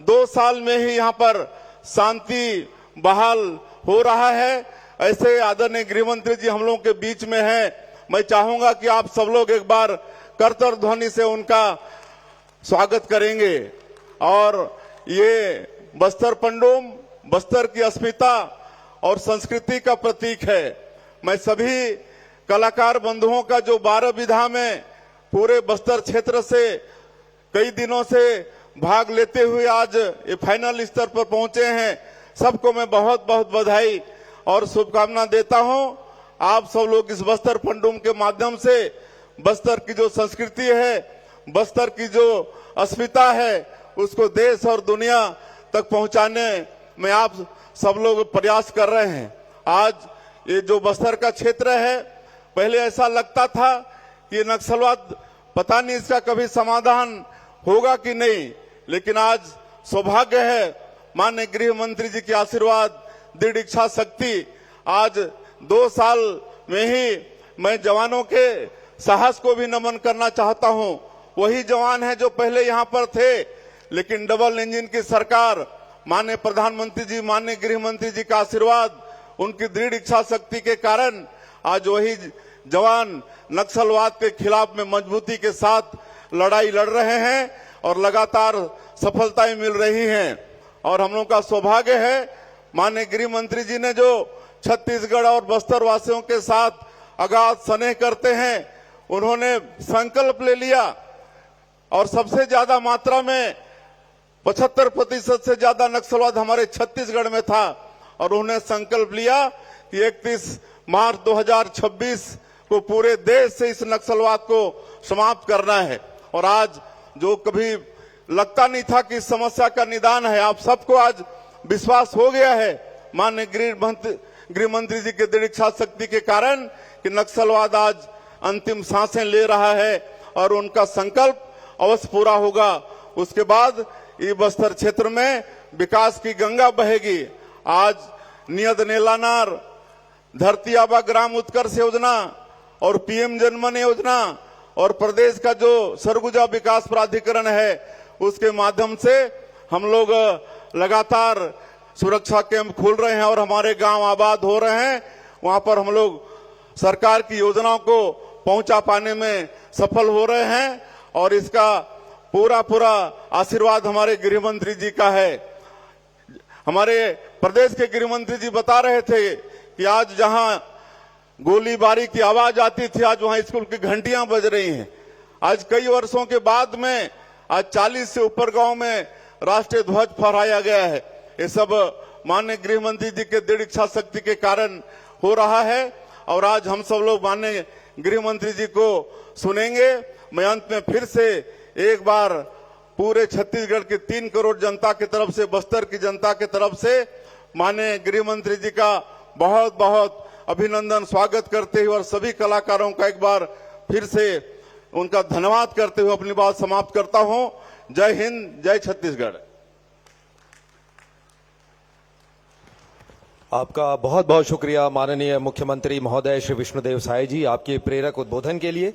2 साल में ही यहाँ पर शांति बहाल हो रहा है। ऐसे आदरणीय गृह मंत्री जी हम लोगों के बीच में हैं। मैं चाहूंगा कि आप सब लोग एक बार करताल ध्वनि से उनका स्वागत करेंगे। और ये बस्तर पंडुम बस्तर की अस्मिता और संस्कृति का प्रतीक है। मैं सभी कलाकार बंधुओं का जो 12 विधा में पूरे बस्तर क्षेत्र से कई दिनों से भाग लेते हुए आज ये फाइनल स्तर पर पहुंचे हैं, सबको मैं बहुत बहुत बधाई और शुभकामना देता हूं। आप सब लोग इस बस्तर पंडुम के माध्यम से बस्तर की जो संस्कृति है, बस्तर की जो अस्मिता है, उसको देश और दुनिया तक पहुंचाने में आप सब लोग प्रयास कर रहे हैं। आज ये जो बस्तर का क्षेत्र है, पहले ऐसा लगता था कि नक्सलवाद पता नहीं इसका कभी समाधान होगा कि नहीं, लेकिन आज सौभाग्य है, माननीय गृह मंत्री जी के आशीर्वाद, दृढ़ इच्छा शक्ति, आज 2 साल में ही मैं जवानों के साहस को भी नमन करना चाहता हूं। वही जवान है जो पहले यहां पर थे, लेकिन डबल इंजन की सरकार, माननीय प्रधानमंत्री जी, माननीय गृह मंत्री जी का आशीर्वाद, उनकी दृढ़ इच्छा शक्ति के कारण आज वही जवान नक्सलवाद के खिलाफ में मजबूती के साथ लड़ाई लड़ रहे हैं और लगातार सफलताएं मिल रही हैं। और हम लोग का सौभाग्य है, माननीय गृह मंत्री जी ने जो छत्तीसगढ़ और बस्तर वासियों के साथ अगाध स्नेह करते हैं, उन्होंने संकल्प ले लिया और सबसे ज्यादा मात्रा में 75% से ज्यादा नक्सलवाद हमारे छत्तीसगढ़ में था। और उन्होंने संकल्प लिया कि 31 मार्च 2026 को पूरे देश से इस नक्सलवाद को समाप्त करना है। और आज जो कभी लगता नहीं था कि इस समस्या का निदान है, आप सबको आज विश्वास हो गया है, माननीय गृह मंत्री जी के दृढ़ इच्छा शक्ति के कारण, कि नक्सलवाद आज अंतिम सांसें ले रहा है और उनका संकल्प अवश्य पूरा होगा। उसके बाद ये बस्तर क्षेत्र में विकास की गंगा बहेगी। आज नियत नेलानार, धरती आबा ग्राम उत्कर्ष योजना और पीएम जनमन योजना और प्रदेश का जो सरगुजा विकास प्राधिकरण है, उसके माध्यम से हम लोग लगातार सुरक्षा कैंप खोल रहे हैं और हमारे गांव आबाद हो रहे हैं। वहां पर हम लोग सरकार की योजनाओं को पहुंचा पाने में सफल हो रहे हैं और इसका पूरा आशीर्वाद हमारे गृह मंत्री जी का है। हमारे प्रदेश के गृह मंत्री जी बता रहे थे कि आज जहां गोलीबारी की आवाज आती थी, आज वहां स्कूल की घंटियां बज रही हैं। आज कई वर्षों के बाद में आज 40 से ऊपर गांव में राष्ट्रीय ध्वज फहराया गया है। ये सब माननीय गृह मंत्री जी के दृढ़ इच्छा शक्ति के कारण हो रहा है। और आज हम सब लोग माननीय गृह मंत्री जी को सुनेंगे। मैं अंत में फिर से एक बार पूरे छत्तीसगढ़ के 3 करोड़ जनता की तरफ से, बस्तर की जनता की तरफ से माननीय गृह मंत्री जी का बहुत बहुत अभिनंदन, स्वागत करते हुए और सभी कलाकारों का एक बार फिर से उनका धन्यवाद करते हुए अपनी बात समाप्त करता हूं। जय हिंद, जय छत्तीसगढ़। आपका बहुत बहुत शुक्रिया माननीय मुख्यमंत्री महोदय श्री विष्णुदेव साय जी, आपके प्रेरक उद्बोधन के लिए।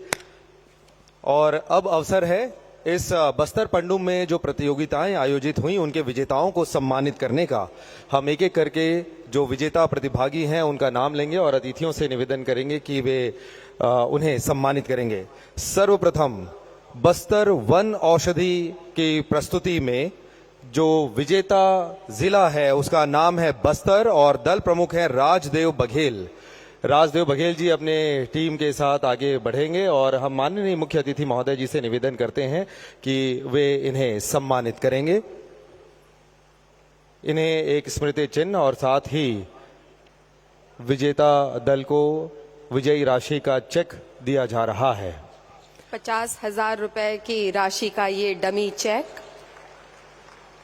और अब अवसर है इस बस्तर पंडुम में जो प्रतियोगिताएं आयोजित हुई उनके विजेताओं को सम्मानित करने का। हम एक एक करके जो विजेता प्रतिभागी हैं उनका नाम लेंगे और अतिथियों से निवेदन करेंगे कि वे उन्हें सम्मानित करेंगे। सर्वप्रथम बस्तर वन औषधि की प्रस्तुति में जो विजेता जिला है उसका नाम है बस्तर और दल प्रमुख है राजदेव बघेल। राजदेव बघेल जी अपने टीम के साथ आगे बढ़ेंगे और हम माननीय मुख्य अतिथि महोदय जी से निवेदन करते हैं कि वे इन्हें सम्मानित करेंगे। इन्हें एक स्मृति चिन्ह और साथ ही विजेता दल को विजयी राशि का चेक दिया जा रहा है। 50,000 रुपए की राशि का ये डमी चेक।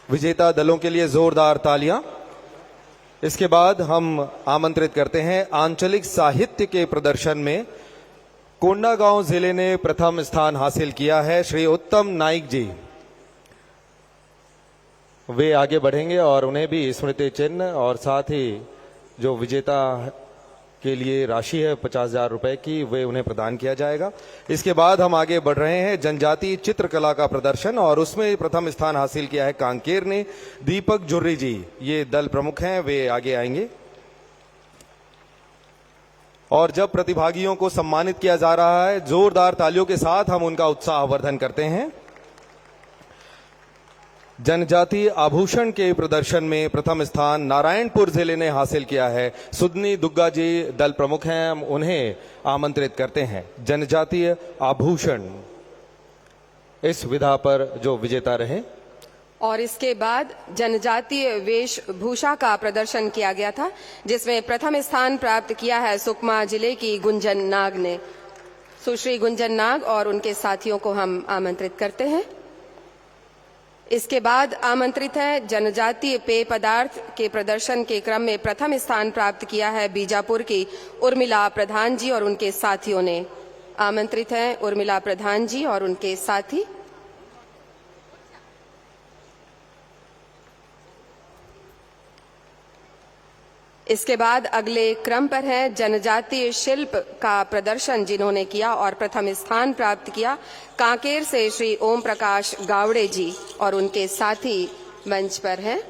विजेता दलों के लिए जोरदार तालियां। इसके बाद हम आमंत्रित करते हैं आंचलिक साहित्य के प्रदर्शन में कोंडागांव जिले ने प्रथम स्थान हासिल किया है श्री उत्तम नाइक जी। वे आगे बढ़ेंगे और उन्हें भी स्मृति चिन्ह और साथ ही जो विजेता के लिए राशि है 50,000 रुपए की वे उन्हें प्रदान किया जाएगा। इसके बाद हम आगे बढ़ रहे हैं जनजातीय चित्रकला का प्रदर्शन और उसमें प्रथम स्थान हासिल किया है कांकेर ने दीपक जुर्री जी। ये दल प्रमुख हैं, वे आगे आएंगे। और जब प्रतिभागियों को सम्मानित किया जा रहा है जोरदार तालियों के साथ हम उनका उत्साहवर्धन करते हैं। जनजातीय आभूषण के प्रदर्शन में प्रथम स्थान नारायणपुर जिले ने हासिल किया है। सुदनी दुग्गा जी दल प्रमुख हैं, हम उन्हें आमंत्रित करते हैं। जनजातीय आभूषण इस विधा पर जो विजेता रहे। और इसके बाद जनजातीय वेशभूषा का प्रदर्शन किया गया था जिसमें प्रथम स्थान प्राप्त किया है सुकमा जिले की गुंजन नाग ने। सुश्री गुंजन नाग और उनके साथियों को हम आमंत्रित करते हैं। इसके बाद आमंत्रित है जनजातीय पेय पदार्थ के प्रदर्शन के क्रम में प्रथम स्थान प्राप्त किया है बीजापुर की उर्मिला प्रधान जी और उनके साथियों ने। आमंत्रित हैं उर्मिला प्रधान जी और उनके साथी। इसके बाद अगले क्रम पर है जनजातीय शिल्प का प्रदर्शन जिन्होंने किया और प्रथम स्थान प्राप्त किया कांकेर से श्री ओम प्रकाश गावड़े जी और उनके साथी मंच पर हैं।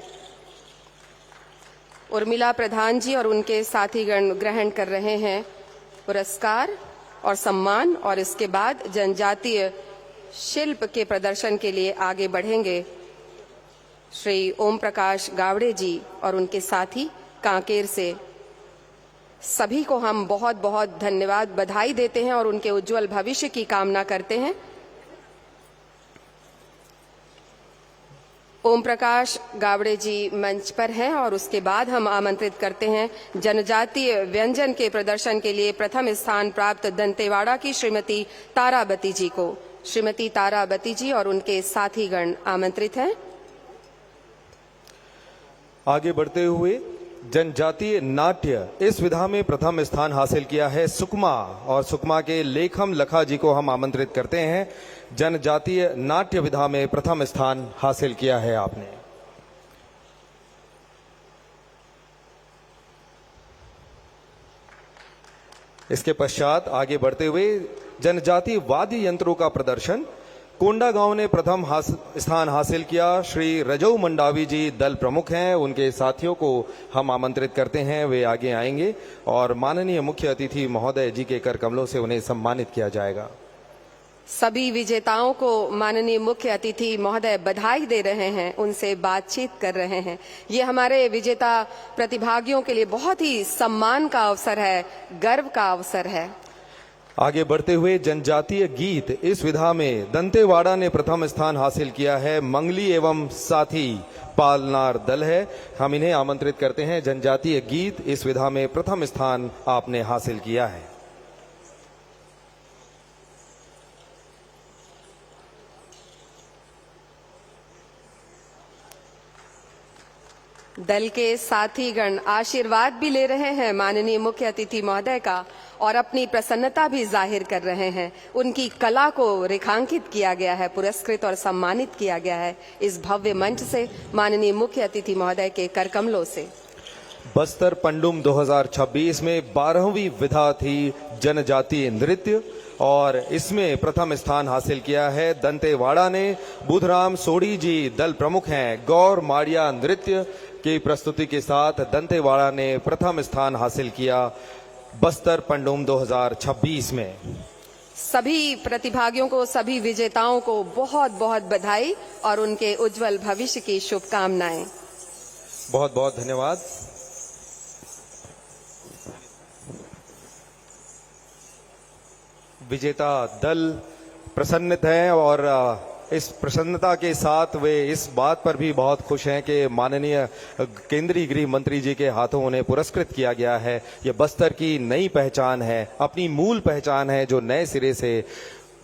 उर्मिला प्रधान जी और उनके साथीगण ग्रहण कर रहे हैं पुरस्कार और सम्मान। और इसके बाद जनजातीय शिल्प के प्रदर्शन के लिए आगे बढ़ेंगे श्री ओम प्रकाश गावड़े जी और उनके साथी कांकेर से। सभी को हम बहुत बहुत धन्यवाद बधाई देते हैं और उनके उज्जवल भविष्य की कामना करते हैं। ओम प्रकाश गावड़े जी मंच पर हैं और उसके बाद हम आमंत्रित करते हैं जनजातीय व्यंजन के प्रदर्शन के लिए प्रथम स्थान प्राप्त दंतेवाड़ा की श्रीमती ताराबती जी को। श्रीमती ताराबती जी और उनके साथीगण आमंत्रित हैं। आगे बढ़ते हुए जनजातीय नाट्य इस विधा में प्रथम स्थान हासिल किया है सुकमा और सुकमा के लेखम लखा जी को हम आमंत्रित करते हैं। जनजातीय नाट्य विधा में प्रथम स्थान हासिल किया है आपने। इसके पश्चात आगे बढ़ते हुए जनजातीय वाद्य यंत्रों का प्रदर्शन कोंडागांव ने प्रथम स्थान हासिल किया। श्री रजऊ मंडावी जी दल प्रमुख हैं, उनके साथियों को हम आमंत्रित करते हैं, वे आगे आएंगे और माननीय मुख्य अतिथि महोदय जी के कर कमलों से उन्हें सम्मानित किया जाएगा। सभी विजेताओं को माननीय मुख्य अतिथि महोदय बधाई दे रहे हैं, उनसे बातचीत कर रहे हैं। ये हमारे विजेता प्रतिभागियों के लिए बहुत ही सम्मान का अवसर है, गर्व का अवसर है। आगे बढ़ते हुए जनजातीय गीत इस विधा में दंतेवाड़ा ने प्रथम स्थान हासिल किया है। मंगली एवं साथी पालनार दल है, हम इन्हें आमंत्रित करते हैं। जनजातीय गीत इस विधा में प्रथम स्थान आपने हासिल किया है। दल के साथीगण आशीर्वाद भी ले रहे हैं माननीय मुख्य अतिथि महोदय का और अपनी प्रसन्नता भी जाहिर कर रहे हैं। उनकी कला को रेखांकित किया गया है, पुरस्कृत और सम्मानित किया गया है इस भव्य मंच से, माननीय मुख्य अतिथि महोदय के कर कमलों से। बस्तर पंडुम 2026 में 12वीं विधा थी जनजातीय नृत्य और इसमें प्रथम स्थान हासिल किया है दंतेवाड़ा ने। बुधराम सोढ़ी जी दल प्रमुख हैं। गौर माड़िया नृत्य की प्रस्तुति के साथ दंतेवाड़ा ने प्रथम स्थान हासिल किया बस्तर पंडुम 2026 में। सभी प्रतिभागियों को, सभी विजेताओं को बहुत बहुत बधाई और उनके उज्जवल भविष्य की शुभकामनाएं। बहुत बहुत धन्यवाद। विजेता दल प्रसन्नित हैं और इस प्रसन्नता के साथ वे इस बात पर भी बहुत खुश हैं कि माननीय केंद्रीय गृह मंत्री जी के हाथों उन्हें पुरस्कृत किया गया है। ये बस्तर की नई पहचान है, अपनी मूल पहचान है जो नए सिरे से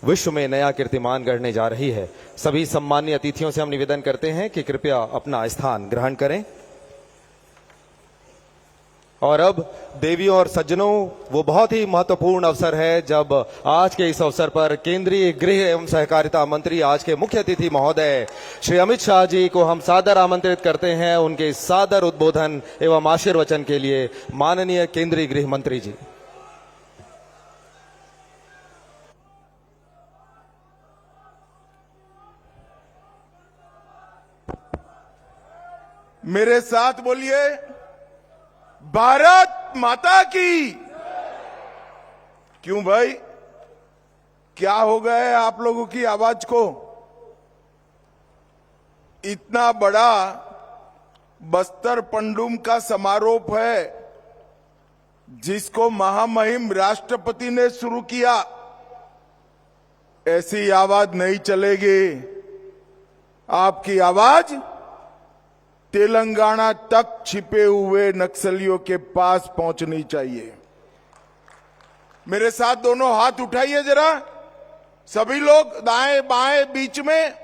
विश्व में नया कीर्तिमान गढ़ने जा रही है। सभी सम्मानीय अतिथियों से हम निवेदन करते हैं कि कृपया अपना स्थान ग्रहण करें। और अब देवियों और सज्जनों, वो बहुत ही महत्वपूर्ण अवसर है जब आज के इस अवसर पर केंद्रीय गृह एवं सहकारिता मंत्री, आज के मुख्य अतिथि महोदय श्री अमित शाह जी को हम सादर आमंत्रित करते हैं उनके सादर उद्बोधन एवं आशीर्वचन के लिए। माननीय केंद्रीय गृह मंत्री जी। मेरे साथ बोलिए, भारत माता की। क्यों भाई, क्या हो गया है आप लोगों की आवाज को? इतना बड़ा बस्तर पंडुम का समारोह है जिसको महामहिम राष्ट्रपति ने शुरू किया। ऐसी आवाज नहीं चलेगी। आपकी आवाज तेलंगाना तक छिपे हुए नक्सलियों के पास पहुंचनी चाहिए। मेरे साथ दोनों हाथ उठाइए जरा, सभी लोग दाएं बाएं बीच में।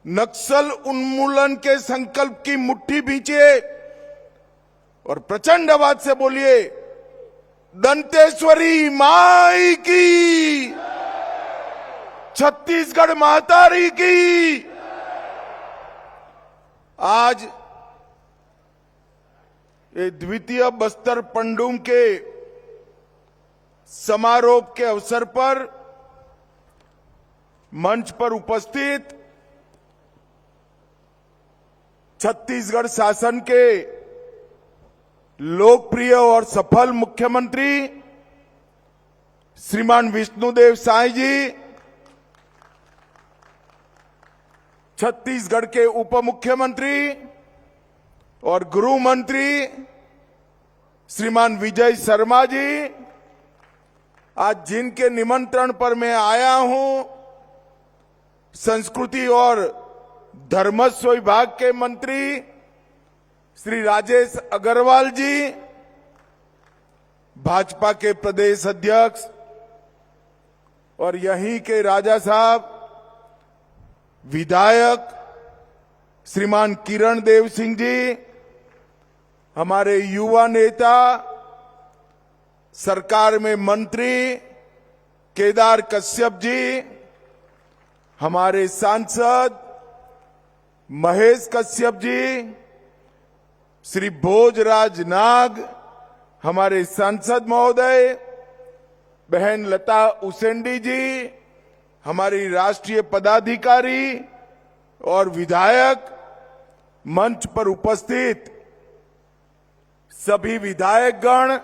नक्सल उन्मूलन के संकल्प की मुट्ठी भींचिए और प्रचंड आवाज से बोलिए, दंतेश्वरी माई की, छत्तीसगढ़ महातारी की। आज ये द्वितीय बस्तर पंडुम के समारोह के अवसर पर मंच पर उपस्थित छत्तीसगढ़ शासन के लोकप्रिय और सफल मुख्यमंत्री श्रीमान विष्णुदेव साय जी, छत्तीसगढ़ के उप मुख्यमंत्री और गृह मंत्री श्रीमान विजय शर्मा जी, आज जिनके निमंत्रण पर मैं आया हूं, संस्कृति और धर्मस्व विभाग के मंत्री श्री राजेश अग्रवाल जी, भाजपा के प्रदेश अध्यक्ष और यहीं के राजा साहब विधायक श्रीमान किरण देव सिंह जी, हमारे युवा नेता, सरकार में मंत्री केदार कश्यप जी, हमारे सांसद महेश कश्यप जी, श्री भोजराज नाग, हमारे सांसद महोदय, बहन लता उसेंडी जी, हमारी राष्ट्रीय पदाधिकारी और विधायक, मंच पर उपस्थित सभी विधायकगण,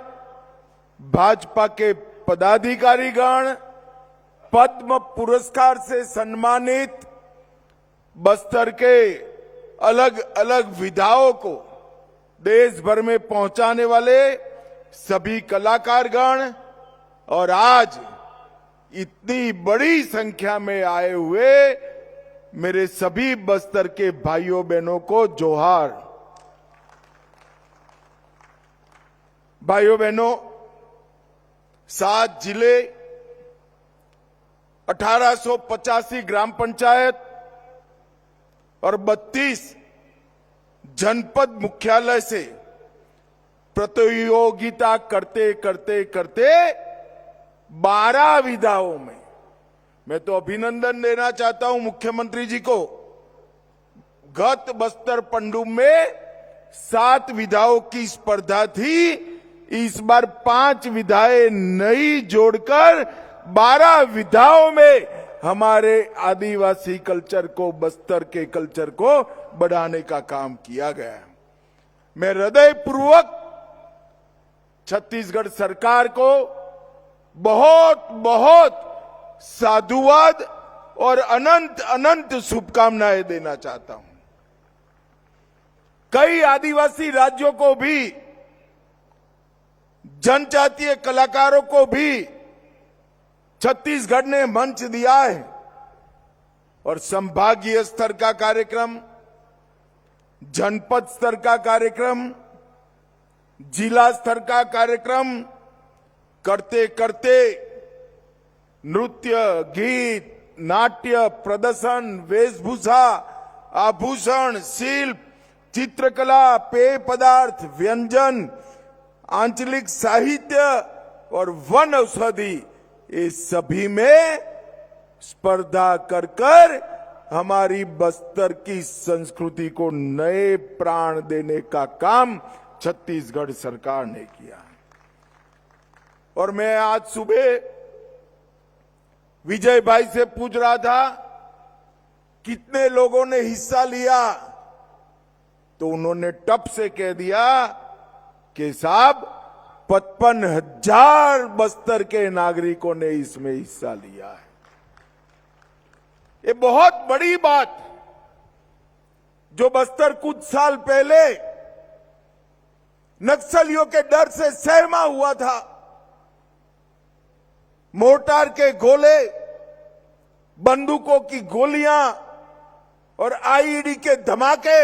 भाजपा के पदाधिकारीगण, पद्म पुरस्कार से सम्मानित बस्तर के अलग अलग विधाओं को देश भर में पहुंचाने वाले सभी कलाकारगण और आज इतनी बड़ी संख्या में आए हुए मेरे सभी बस्तर के भाइयों बहनों को जोहार। भाइयों बहनों, 7 जिले, 1885 ग्राम पंचायत और 32 जनपद मुख्यालय से प्रतियोगिता करते करते करते 12 विधाओं में, मैं तो अभिनंदन देना चाहता हूं मुख्यमंत्री जी को, गत बस्तर पंडुम में 7 विधाओं की स्पर्धा थी, इस बार 5 विधाएं नई जोड़कर 12 विधाओं में हमारे आदिवासी कल्चर को, बस्तर के कल्चर को बढ़ाने का काम किया गया है। मैं हृदयपूर्वक छत्तीसगढ़ सरकार को बहुत बहुत साधुवाद और अनंत अनंत शुभकामनाएं देना चाहता हूं। कई आदिवासी राज्यों को भी, जनजातीय कलाकारों को भी छत्तीसगढ़ ने मंच दिया है और संभागीय स्तर का कार्यक्रम, जनपद स्तर का कार्यक्रम, जिला स्तर का कार्यक्रम करते करते नृत्य, गीत, नाट्य, प्रदर्शन, वेशभूषा, आभूषण, शिल्प, चित्रकला, पेय पदार्थ, व्यंजन, आंचलिक साहित्य और वन औषधि, ये सभी में स्पर्धा कर कर हमारी बस्तर की संस्कृति को नए प्राण देने का काम छत्तीसगढ़ सरकार ने किया। और मैं आज सुबह विजय भाई से पूछ रहा था कितने लोगों ने हिस्सा लिया, तो उन्होंने टप से कह दिया कि साहब 55,000 बस्तर के नागरिकों ने इसमें हिस्सा लिया है। ये बहुत बड़ी बात, जो बस्तर कुछ साल पहले नक्सलियों के डर से सहमा हुआ था, मोर्टार के गोले, बंदूकों की गोलियां और आईईडी के धमाके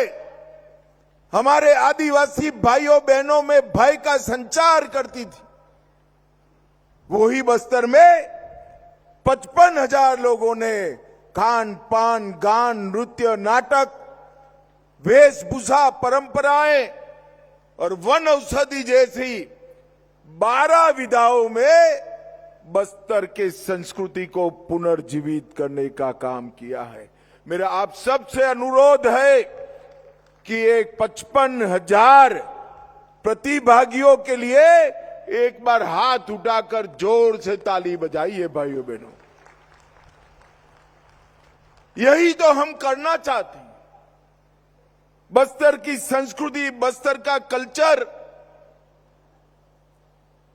हमारे आदिवासी भाइयों बहनों में भय का संचार करती थी। वही बस्तर में 55,000 लोगों ने खान पान, गान, नृत्य, नाटक, वेशभूषा, परंपराएं और वन औषधि जैसी 12 विधाओं में बस्तर के संस्कृति को पुनर्जीवित करने का काम किया है। मेरा आप सबसे अनुरोध है कि एक 55,000 प्रतिभागियों के लिए एक बार हाथ उठाकर जोर से ताली बजाइए भाइयों बहनों। यही तो हम करना चाहते हैं। बस्तर की संस्कृति, बस्तर का कल्चर,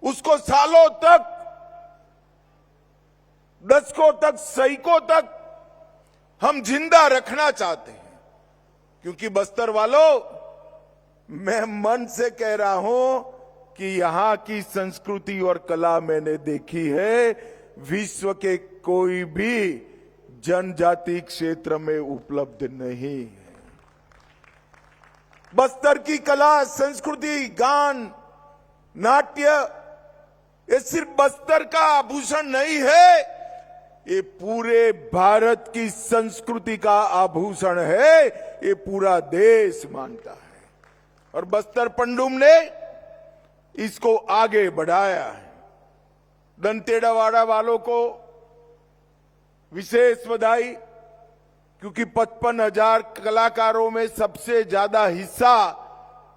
उसको सालों तक, दशकों तक, सैकों तक हम जिंदा रखना चाहते हैं। क्योंकि बस्तर वालों, मैं मन से कह रहा हूं कि यहां की संस्कृति और कला मैंने देखी है, विश्व के कोई भी जनजाति क्षेत्र में उपलब्ध नहीं है। बस्तर की कला, संस्कृति, गान, नाट्य, ये सिर्फ बस्तर का आभूषण नहीं है, ये पूरे भारत की संस्कृति का आभूषण है। ये पूरा देश मानता है और बस्तर पंडुम ने इसको आगे बढ़ाया है। दंतेवाड़ा वालों को विशेष बधाई, क्योंकि 55,000 कलाकारों में सबसे ज्यादा हिस्सा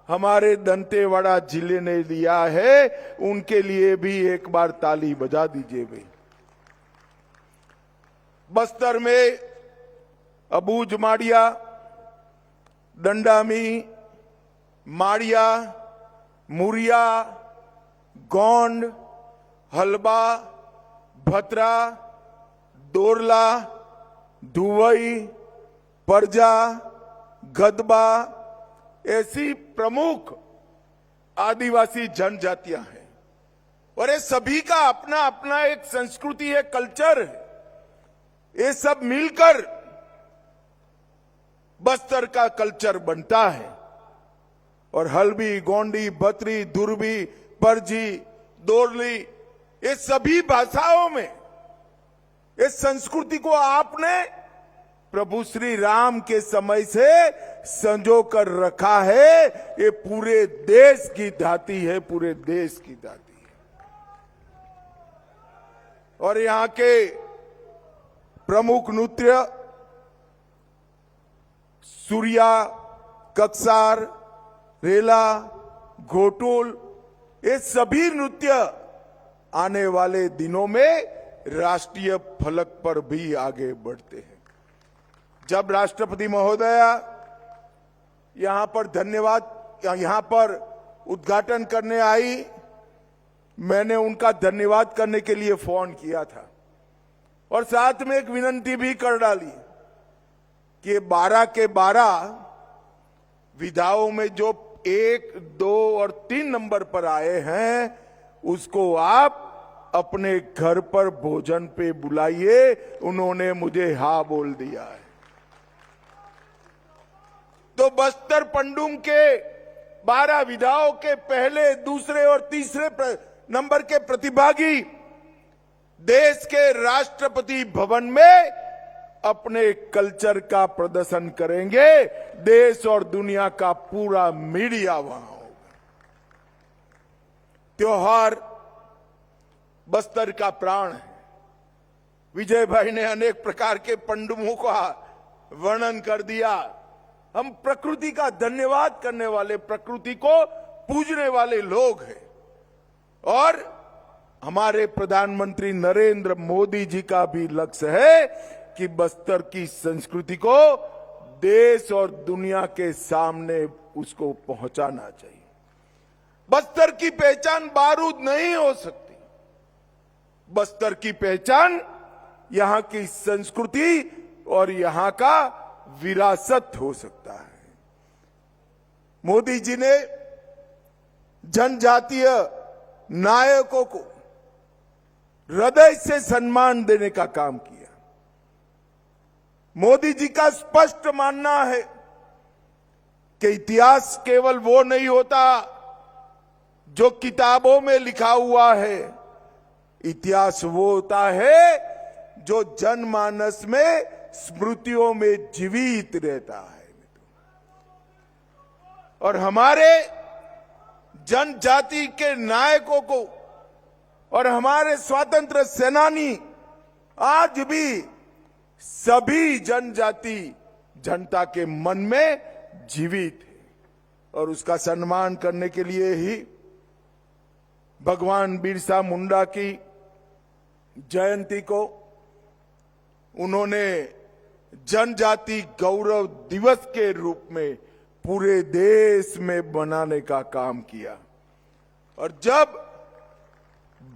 हमारे दंतेवाड़ा जिले ने लिया है। उनके लिए भी एक बार ताली बजा दीजिए भाई। बस्तर में अबूझ माड़िया, दंडामी, माड़िया, मुरिया, गोंड, हलबा, भतरा, दोरला, धुवई, परजा, गदबा ऐसी प्रमुख आदिवासी जनजातियां हैं और ये सभी का अपना अपना एक संस्कृति है, कल्चर है। ये सब मिलकर बस्तर का कल्चर बनता है और हल्बी, गोंडी, भतरी, दुर्बी, परजी, दोरली, ये सभी भाषाओं में इस संस्कृति को आपने प्रभु श्री राम के समय से संजो कर रखा है। ये पूरे देश की धाती है, पूरे देश की धाती है। और यहां के प्रमुख नृत्य सूर्या, कक्सार, रेला, घोटुल, ये सभी नृत्य आने वाले दिनों में राष्ट्रीय फलक पर भी आगे बढ़ते हैं। जब राष्ट्रपति महोदया यहां पर उद्घाटन करने आई, मैंने उनका धन्यवाद करने के लिए फोन किया था और साथ में एक विनती भी कर डाली कि 12 के 12 विधाओं में जो 1, 2 और 3 नंबर पर आए हैं उसको आप अपने घर पर भोजन पे बुलाइए। उन्होंने मुझे हाँ बोल दिया है। तो बस्तर पंडुम के 12 विधाओं के पहले, दूसरे और तीसरे नंबर के प्रतिभागी देश के राष्ट्रपति भवन में अपने कल्चर का प्रदर्शन करेंगे। देश और दुनिया का पूरा मीडिया वहां होगा। त्योहार बस्तर का प्राण है। विजय भाई ने अनेक प्रकार के पंडुमों का वर्णन कर दिया। हम प्रकृति का धन्यवाद करने वाले, प्रकृति को पूजने वाले लोग हैं और हमारे प्रधानमंत्री नरेंद्र मोदी जी का भी लक्ष्य है कि बस्तर की संस्कृति को देश और दुनिया के सामने उसको पहुंचाना चाहिए। बस्तर की पहचान बारूद नहीं हो सकती। बस्तर की पहचान यहां की संस्कृति और यहां का विरासत हो सकता है। मोदी जी ने जनजातीय नायकों को हृदय से सम्मान देने का काम किया। मोदी जी का स्पष्ट मानना है कि इतिहास केवल वो नहीं होता जो किताबों में लिखा हुआ है। इतिहास वो होता है जो जनमानस में, स्मृतियों में जीवित रहता है। और हमारे जनजाति के नायकों को और हमारे स्वतंत्र सेनानी आज भी सभी जनजाति जनता के मन में जीवित है। और उसका सम्मान करने के लिए ही भगवान बिरसा मुंडा की जयंती को उन्होंने जनजाति गौरव दिवस के रूप में पूरे देश में मनाने का काम किया। और जब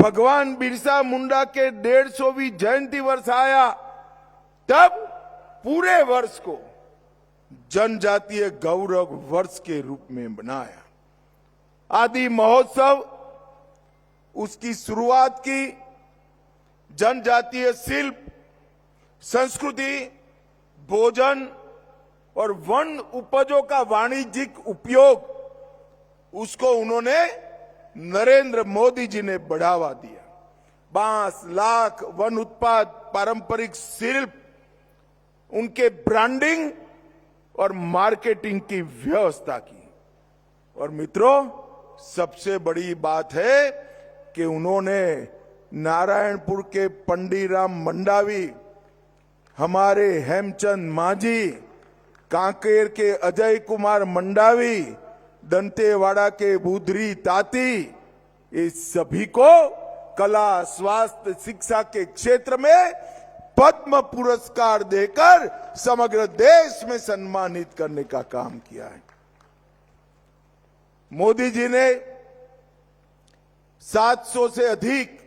भगवान बिरसा मुंडा के 150वीं जयंती वर्ष आया, तब पूरे वर्ष को जनजातीय गौरव वर्ष के रूप में मनाया। आदि महोत्सव उसकी शुरुआत की जनजातीय शिल्प, संस्कृति, भोजन और वन उपजों का वाणिज्यिक उपयोग, उसको उन्होंने नरेंद्र मोदी जी ने बढ़ावा दिया। बांस, लाख, वन उत्पाद, पारंपरिक शिल्प, उनके ब्रांडिंग और मार्केटिंग की व्यवस्था की। और मित्रों, सबसे बड़ी बात है कि उन्होंने नारायणपुर के पंडीराम मंडावी, हमारे हेमचंद मांझी, कांकेर के अजय कुमार मंडावी, दंतेवाड़ा के बुधरी ताती, इस सभी को कला, स्वास्थ्य, शिक्षा के क्षेत्र में पद्म पुरस्कार देकर समग्र देश में सम्मानित करने का काम किया है। मोदी जी ने 700 से अधिक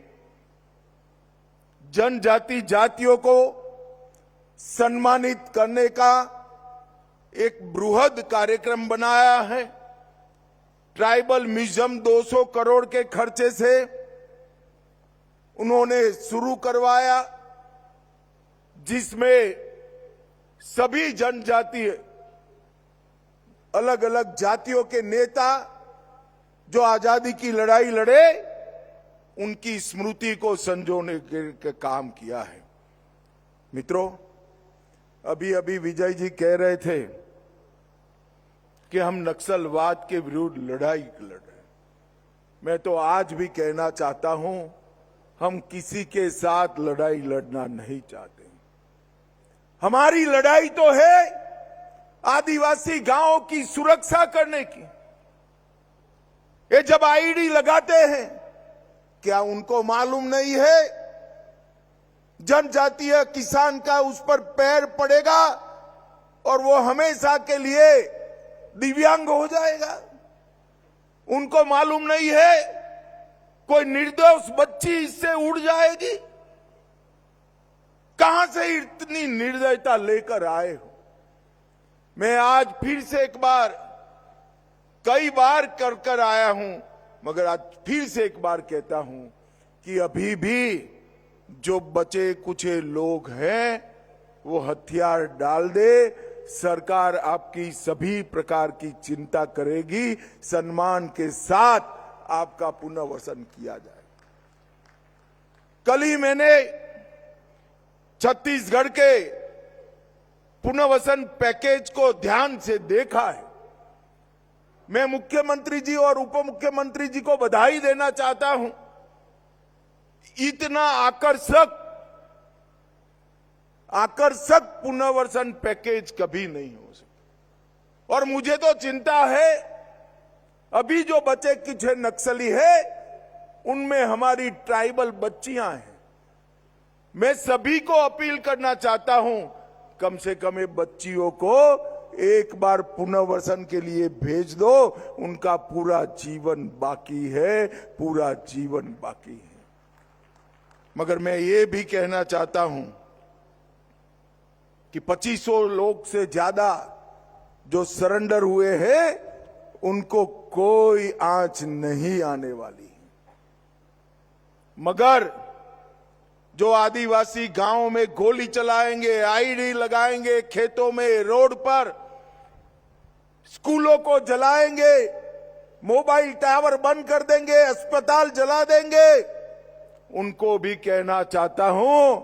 जनजाति जातियों को सम्मानित करने का एक बृहद कार्यक्रम बनाया है। ट्राइबल म्यूजियम 200 करोड़ के खर्चे से उन्होंने शुरू करवाया, जिसमें सभी जनजातीय अलग अलग जातियों के नेता जो आजादी की लड़ाई लड़े, उनकी स्मृति को संजोने के काम किया है। मित्रों, अभी अभी विजय जी कह रहे थे कि हम नक्सलवाद के विरुद्ध लड़ाई लड़ रहे। मैं तो आज भी कहना चाहता हूं, हम किसी के साथ लड़ाई लड़ना नहीं चाहते। हमारी लड़ाई तो है आदिवासी गांवों की सुरक्षा करने की। ये जब आईडी लगाते हैं, क्या उनको मालूम नहीं है जनजातीय किसान का उस पर पैर पड़ेगा और वो हमेशा के लिए दिव्यांग हो जाएगा? उनको मालूम नहीं है कोई निर्दोष बच्ची इससे उड़ जाएगी? कहां से इतनी निर्दयता लेकर आए हो? मैं आज फिर से एक बार, कई बार कर आया हूं, मगर आज फिर से एक बार कहता हूं कि अभी भी जो बचे कुछे लोग हैं वो हथियार डाल दे, सरकार आपकी सभी प्रकार की चिंता करेगी, सम्मान के साथ आपका पुनर्वसन किया जाए। कल ही मैंने छत्तीसगढ़ के पुनर्वसन पैकेज को ध्यान से देखा है। मैं मुख्यमंत्री जी और उप मुख्यमंत्री जी को बधाई देना चाहता हूं। इतना आकर्षक पुनर्वसन पैकेज कभी नहीं हो सकता। और मुझे तो चिंता है, अभी जो बचे कुछ नक्सली है उनमें हमारी ट्राइबल बच्चियां हैं। मैं सभी को अपील करना चाहता हूं, कम से कम ये बच्चियों को एक बार पुनर्वसन के लिए भेज दो। उनका पूरा जीवन बाकी है, पूरा जीवन बाकी है। मगर मैं ये भी कहना चाहता हूं कि 2500 लोग से ज्यादा जो सरेंडर हुए हैं उनको कोई आंच नहीं आने वाली। मगर जो आदिवासी गांवों में गोली चलाएंगे, आईडी लगाएंगे, खेतों में, रोड पर, स्कूलों को जलाएंगे, मोबाइल टावर बंद कर देंगे, अस्पताल जला देंगे, उनको भी कहना चाहता हूं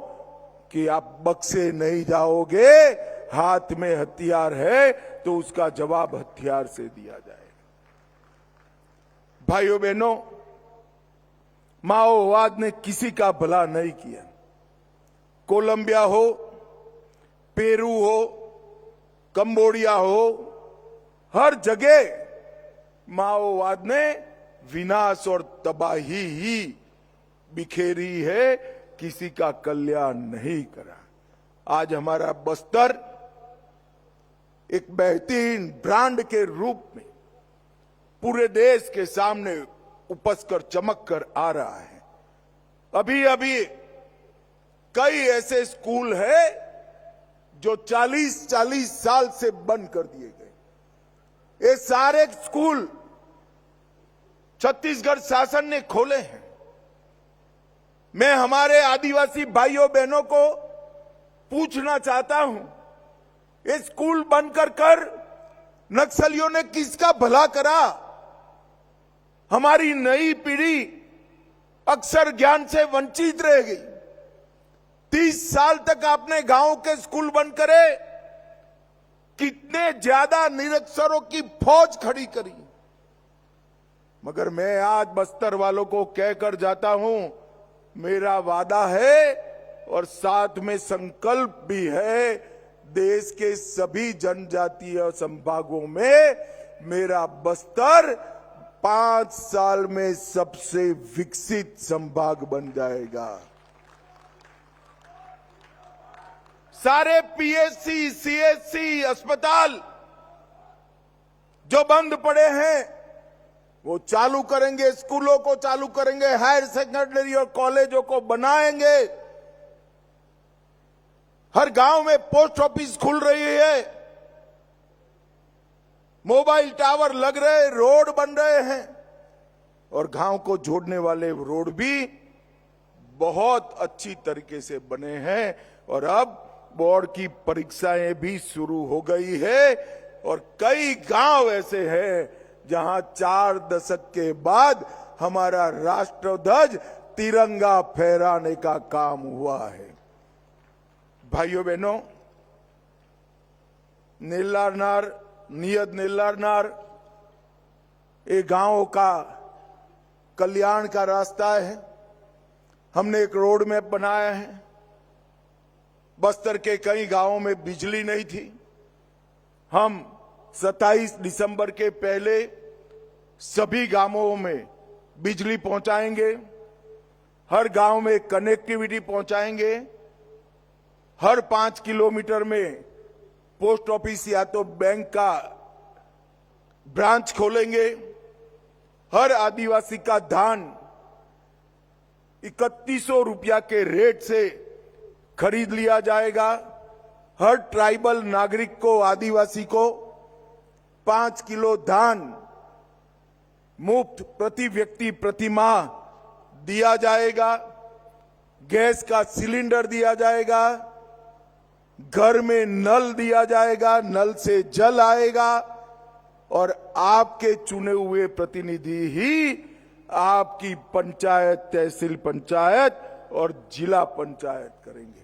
कि आप बख्शे नहीं जाओगे। हाथ में हथियार है तो उसका जवाब हथियार से दिया जाएगा। भाइयों बहनों, माओवाद ने किसी का भला नहीं किया। कोलंबिया हो, पेरू हो, कंबोडिया हो, हर जगह माओवाद ने विनाश और तबाही ही बिखेरी है, किसी का कल्याण नहीं करा। आज हमारा बस्तर एक बेहतरीन ब्रांड के रूप में पूरे देश के सामने उपस कर चमक कर आ रहा है। अभी अभी कई ऐसे स्कूल हैं जो 40-40 साल से बंद कर दिए गए। ये सारे स्कूल छत्तीसगढ़ शासन ने खोले हैं। मैं हमारे आदिवासी भाइयों बहनों को पूछना चाहता हूं, ये स्कूल बंद कर नक्सलियों ने किसका भला करा? हमारी नई पीढ़ी अक्षर ज्ञान से वंचित रह गई। 30 साल तक आपने गांव के स्कूल बंद करे, कितने ज्यादा निरक्षरों की फौज खड़ी करी। मगर मैं आज बस्तर वालों को कहकर जाता हूं, मेरा वादा है और साथ में संकल्प भी है, देश के सभी जनजातीय संभागों में मेरा बस्तर 5 साल में सबसे विकसित संभाग बन जाएगा। सारे पीएचसी, सीएचसी अस्पताल जो बंद पड़े हैं वो चालू करेंगे, स्कूलों को चालू करेंगे, हायर सेकेंडरी और कॉलेजों को बनाएंगे। हर गांव में पोस्ट ऑफिस खुल रही है, मोबाइल टावर लग रहे, रोड बन रहे हैं और गांव को जोड़ने वाले रोड भी बहुत अच्छी तरीके से बने हैं। और अब बोर्ड की परीक्षाएं भी शुरू हो गई है और कई गांव ऐसे हैं जहां 4 दशक के बाद हमारा राष्ट्रध्वज तिरंगा फहराने का काम हुआ है। भाइयों बहनों, नीलारनार, नियत नीलारनार ये गांव का कल्याण का रास्ता है। हमने एक रोड मैप बनाया है। बस्तर के कई गांवों में बिजली नहीं थी, हम 27 दिसंबर के पहले सभी गांवों में बिजली पहुंचाएंगे, हर गांव में कनेक्टिविटी पहुंचाएंगे, हर 5 किलोमीटर में पोस्ट ऑफिस या तो बैंक का ब्रांच खोलेंगे, हर आदिवासी का धान 3100 रुपया के रेट से खरीद लिया जाएगा, हर ट्राइबल नागरिक को, आदिवासी को 5 किलो धान मुफ्त प्रति व्यक्ति प्रति माह दिया जाएगा, गैस का सिलेंडर दिया जाएगा, घर में नल दिया जाएगा, नल से जल आएगा और आपके चुने हुए प्रतिनिधि ही आपकी पंचायत, तहसील पंचायत और जिला पंचायत करेंगे।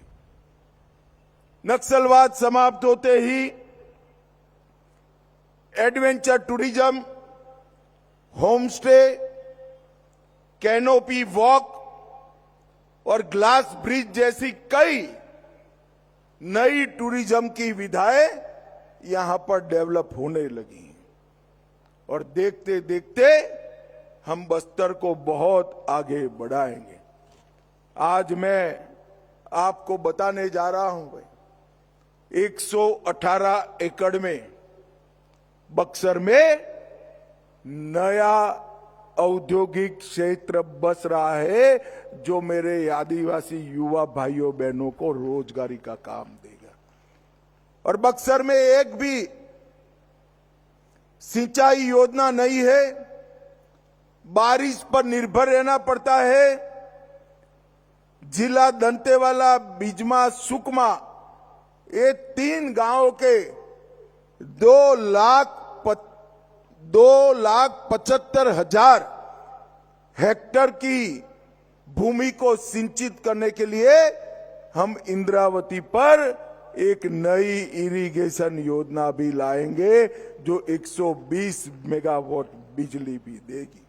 नक्सलवाद समाप्त होते ही adventure tourism, home stay, canopy walk और ग्लास ब्रिज जैसी कई नई टूरिज्म की विधाएं यहां पर डेवलप होने लगी हैं और देखते देखते हम बस्तर को बहुत आगे बढ़ाएंगे। आज मैं आपको बताने जा रहा हूं भाई, 118 एकड़ में बक्सर में नया औद्योगिक क्षेत्र बस रहा है जो मेरे आदिवासी युवा भाइयों बहनों को रोजगारी का काम देगा। और बक्सर में एक भी सिंचाई योजना नहीं है, बारिश पर निर्भर रहना पड़ता है। जिला दंतेवाला, बिजमा, सुकमा, ये 3 गांवों के 2,75,000 हेक्टेयर की भूमि को सिंचित करने के लिए हम इंद्रावती पर एक नई इरिगेशन योजना भी लाएंगे जो 120 मेगावाट बिजली भी देगी।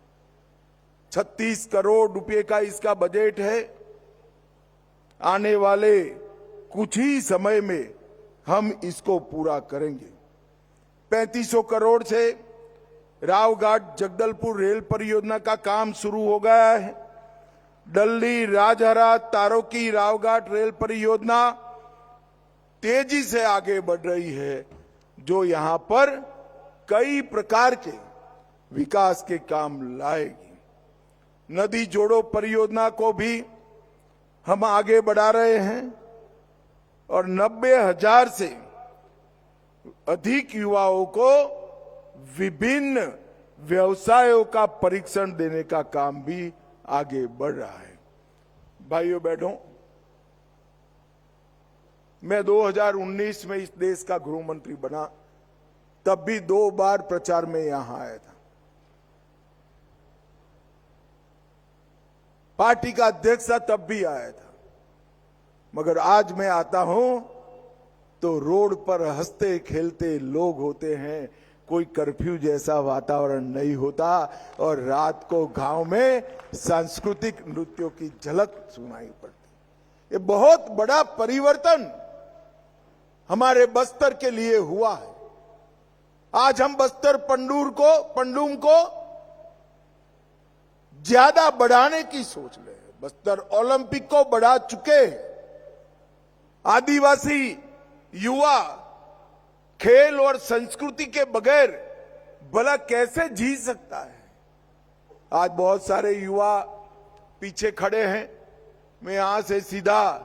36 करोड़ रुपए का इसका बजट है। आने वाले कुछ ही समय में हम इसको पूरा करेंगे। 3500 करोड़ से रावघाट जगदलपुर रेल परियोजना का काम शुरू हो गया है। डल्ली, राजहरा, तारोकी, रावघाट रेल परियोजना तेजी से आगे बढ़ रही है जो यहां पर कई प्रकार के विकास के काम लाएगी। नदी जोड़ो परियोजना को भी हम आगे बढ़ा रहे हैं और 90,000 से अधिक युवाओं को विभिन्न व्यवसायों का परीक्षण देने का काम भी आगे बढ़ रहा है। भाइयों बहनों, मैं 2019 में इस देश का गृह मंत्री बना, तब भी 2 बार प्रचार में यहां आया था। पार्टी का अध्यक्ष था तब भी आया था, मगर आज मैं आता हूं तो रोड पर हंसते खेलते लोग होते हैं, कोई कर्फ्यू जैसा वातावरण नहीं होता और रात को गांव में सांस्कृतिक नृत्यों की झलक सुनाई पड़ती। ये बहुत बड़ा परिवर्तन हमारे बस्तर के लिए हुआ है। आज हम बस्तर पंडूम को ज्यादा बढ़ाने की सोच रहे हैं। बस्तर ओलंपिक को बढ़ा चुके हैं। आदिवासी युवा खेल और संस्कृति के बगैर भला कैसे जी सकता है। आज बहुत सारे युवा पीछे खड़े हैं। मैं यहां से सीधा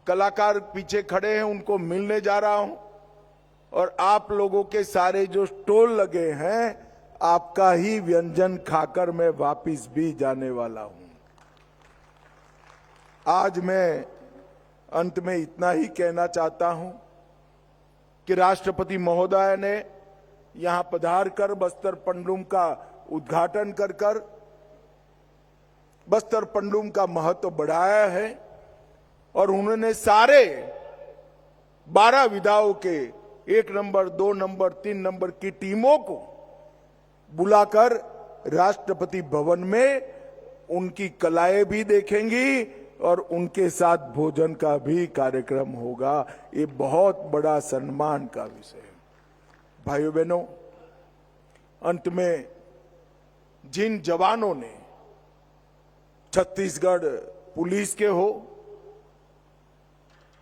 कलाकार पीछे खड़े हैं, उनको मिलने जा रहा हूं और आप लोगों के सारे जो स्टॉल लगे हैं, आपका ही व्यंजन खाकर मैं वापिस भी जाने वाला हूं। आज मैं अंत में इतना ही कहना चाहता हूं कि राष्ट्रपति महोदय ने यहां पधार कर बस्तर पंडूम का उद्घाटन कर बस्तर पंडूम का महत्व बढ़ाया है और उन्होंने सारे 12 विधाओं के 1 नंबर, 2 नंबर, 3 नंबर की टीमों को बुलाकर राष्ट्रपति भवन में उनकी कलाएं भी देखेंगी और उनके साथ भोजन का भी कार्यक्रम होगा। ये बहुत बड़ा सम्मान का विषय है। भाइयों बहनों, अंत में जिन जवानों ने छत्तीसगढ़ पुलिस के हो,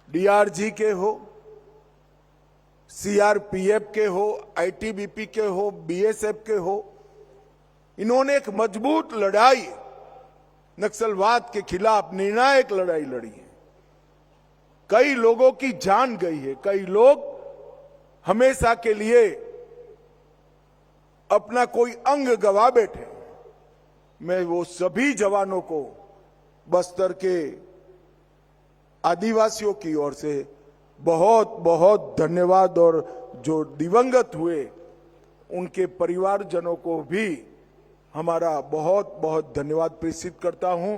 डीआरजी के हो, सीआरपीएफ के हो, आईटीबीपी के हो, बीएसएफ के हो, इन्होंने एक मजबूत लड़ाई नक्सलवाद के खिलाफ निर्णायक लड़ाई लड़ी है। कई लोगों की जान गई है, कई लोग हमेशा के लिए अपना कोई अंग गवा बैठे। मैं वो सभी जवानों को बस्तर के आदिवासियों की ओर से बहुत बहुत धन्यवाद, और जो दिवंगत हुए उनके परिवारजनों को भी हमारा बहुत बहुत धन्यवाद प्रेषित करता हूं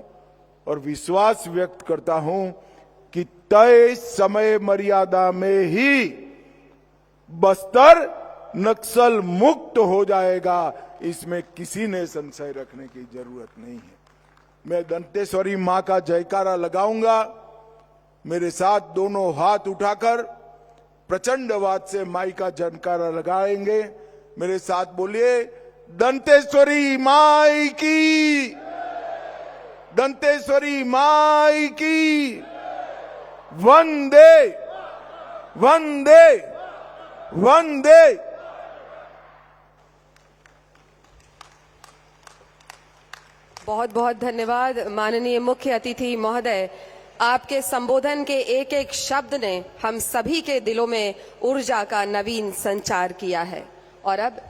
और विश्वास व्यक्त करता हूं कि तय समय मर्यादा में ही बस्तर नक्सल मुक्त हो जाएगा, इसमें किसी ने संशय रखने की जरूरत नहीं है। मैं दंतेश्वरी मां का जयकारा लगाऊंगा। मेरे साथ दोनों हाथ उठाकर प्रचंडवाद से माई का जयकारा लगाएंगे। मेरे साथ बोलिए, दंतेश्वरी माई की, दंतेश्वरी माई की, वंदे वंदे वंदे। बहुत बहुत धन्यवाद माननीय मुख्य अतिथि महोदय। आपके संबोधन के एक एक शब्द ने हम सभी के दिलों में ऊर्जा का नवीन संचार किया है। और अब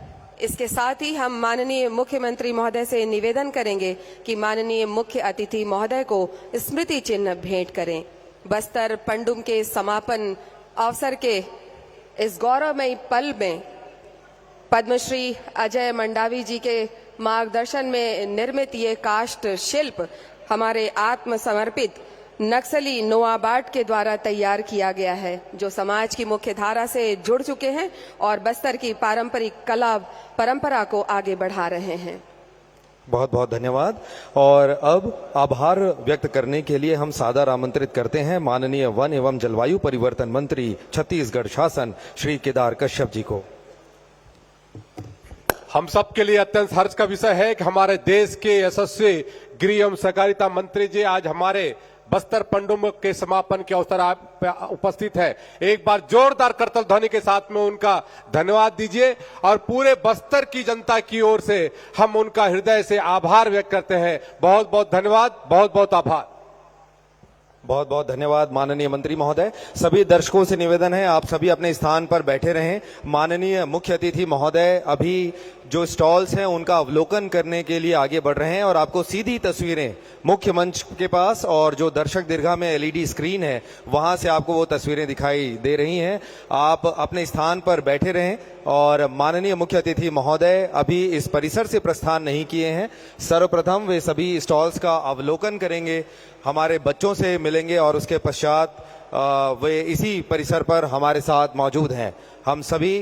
इसके साथ ही हम माननीय मुख्यमंत्री महोदय से निवेदन करेंगे कि माननीय मुख्य अतिथि महोदय को स्मृति चिन्ह भेंट करें। बस्तर पंडुम के समापन अवसर के इस गौरवमयी पल में पद्मश्री अजय मंडावी जी के मार्गदर्शन में निर्मित ये काष्ठ शिल्प हमारे आत्मसमर्पित नक्सली नोआबाट के द्वारा तैयार किया गया है, जो समाज की मुख्य धारा से जुड़ चुके हैं और बस्तर की पारंपरिक कला परंपरा को आगे बढ़ा रहे हैं। बहुत बहुत धन्यवाद। और अब आभार व्यक्त करने के लिए हम सादर आमंत्रित करते हैं माननीय वन एवं जलवायु परिवर्तन मंत्री छत्तीसगढ़ शासन श्री केदार कश्यप जी को। हम सब के लिए अत्यंत हर्ष का विषय है कि हमारे देश के यशस्वी गृह एवं सहकारिता मंत्री जी आज हमारे बस्तर पंडुम के समापन के अवसर आप उपस्थित है। एक बार जोरदार करतल ध्वनि के साथ में उनका धन्यवाद दीजिए और पूरे बस्तर की जनता की ओर से हम उनका हृदय से आभार व्यक्त करते हैं। बहुत बहुत धन्यवाद, बहुत बहुत आभार। बहुत बहुत धन्यवाद माननीय मंत्री महोदय। सभी दर्शकों से निवेदन है, आप सभी अपने स्थान पर बैठे रहें। माननीय मुख्य अतिथि महोदय अभी जो स्टॉल्स हैं उनका अवलोकन करने के लिए आगे बढ़ रहे हैं और आपको सीधी तस्वीरें मुख्य मंच के पास और जो दर्शक दीर्घा में एलईडी स्क्रीन है वहां से आपको वो तस्वीरें दिखाई दे रही हैं। आप अपने स्थान पर बैठे रहें और माननीय मुख्य अतिथि महोदय अभी इस परिसर से प्रस्थान नहीं किए हैं। सर्वप्रथम वे सभी स्टॉल्स का अवलोकन करेंगे, हमारे बच्चों से मिलेंगे और उसके पश्चात वे इसी परिसर पर हमारे साथ मौजूद हैं। हम सभी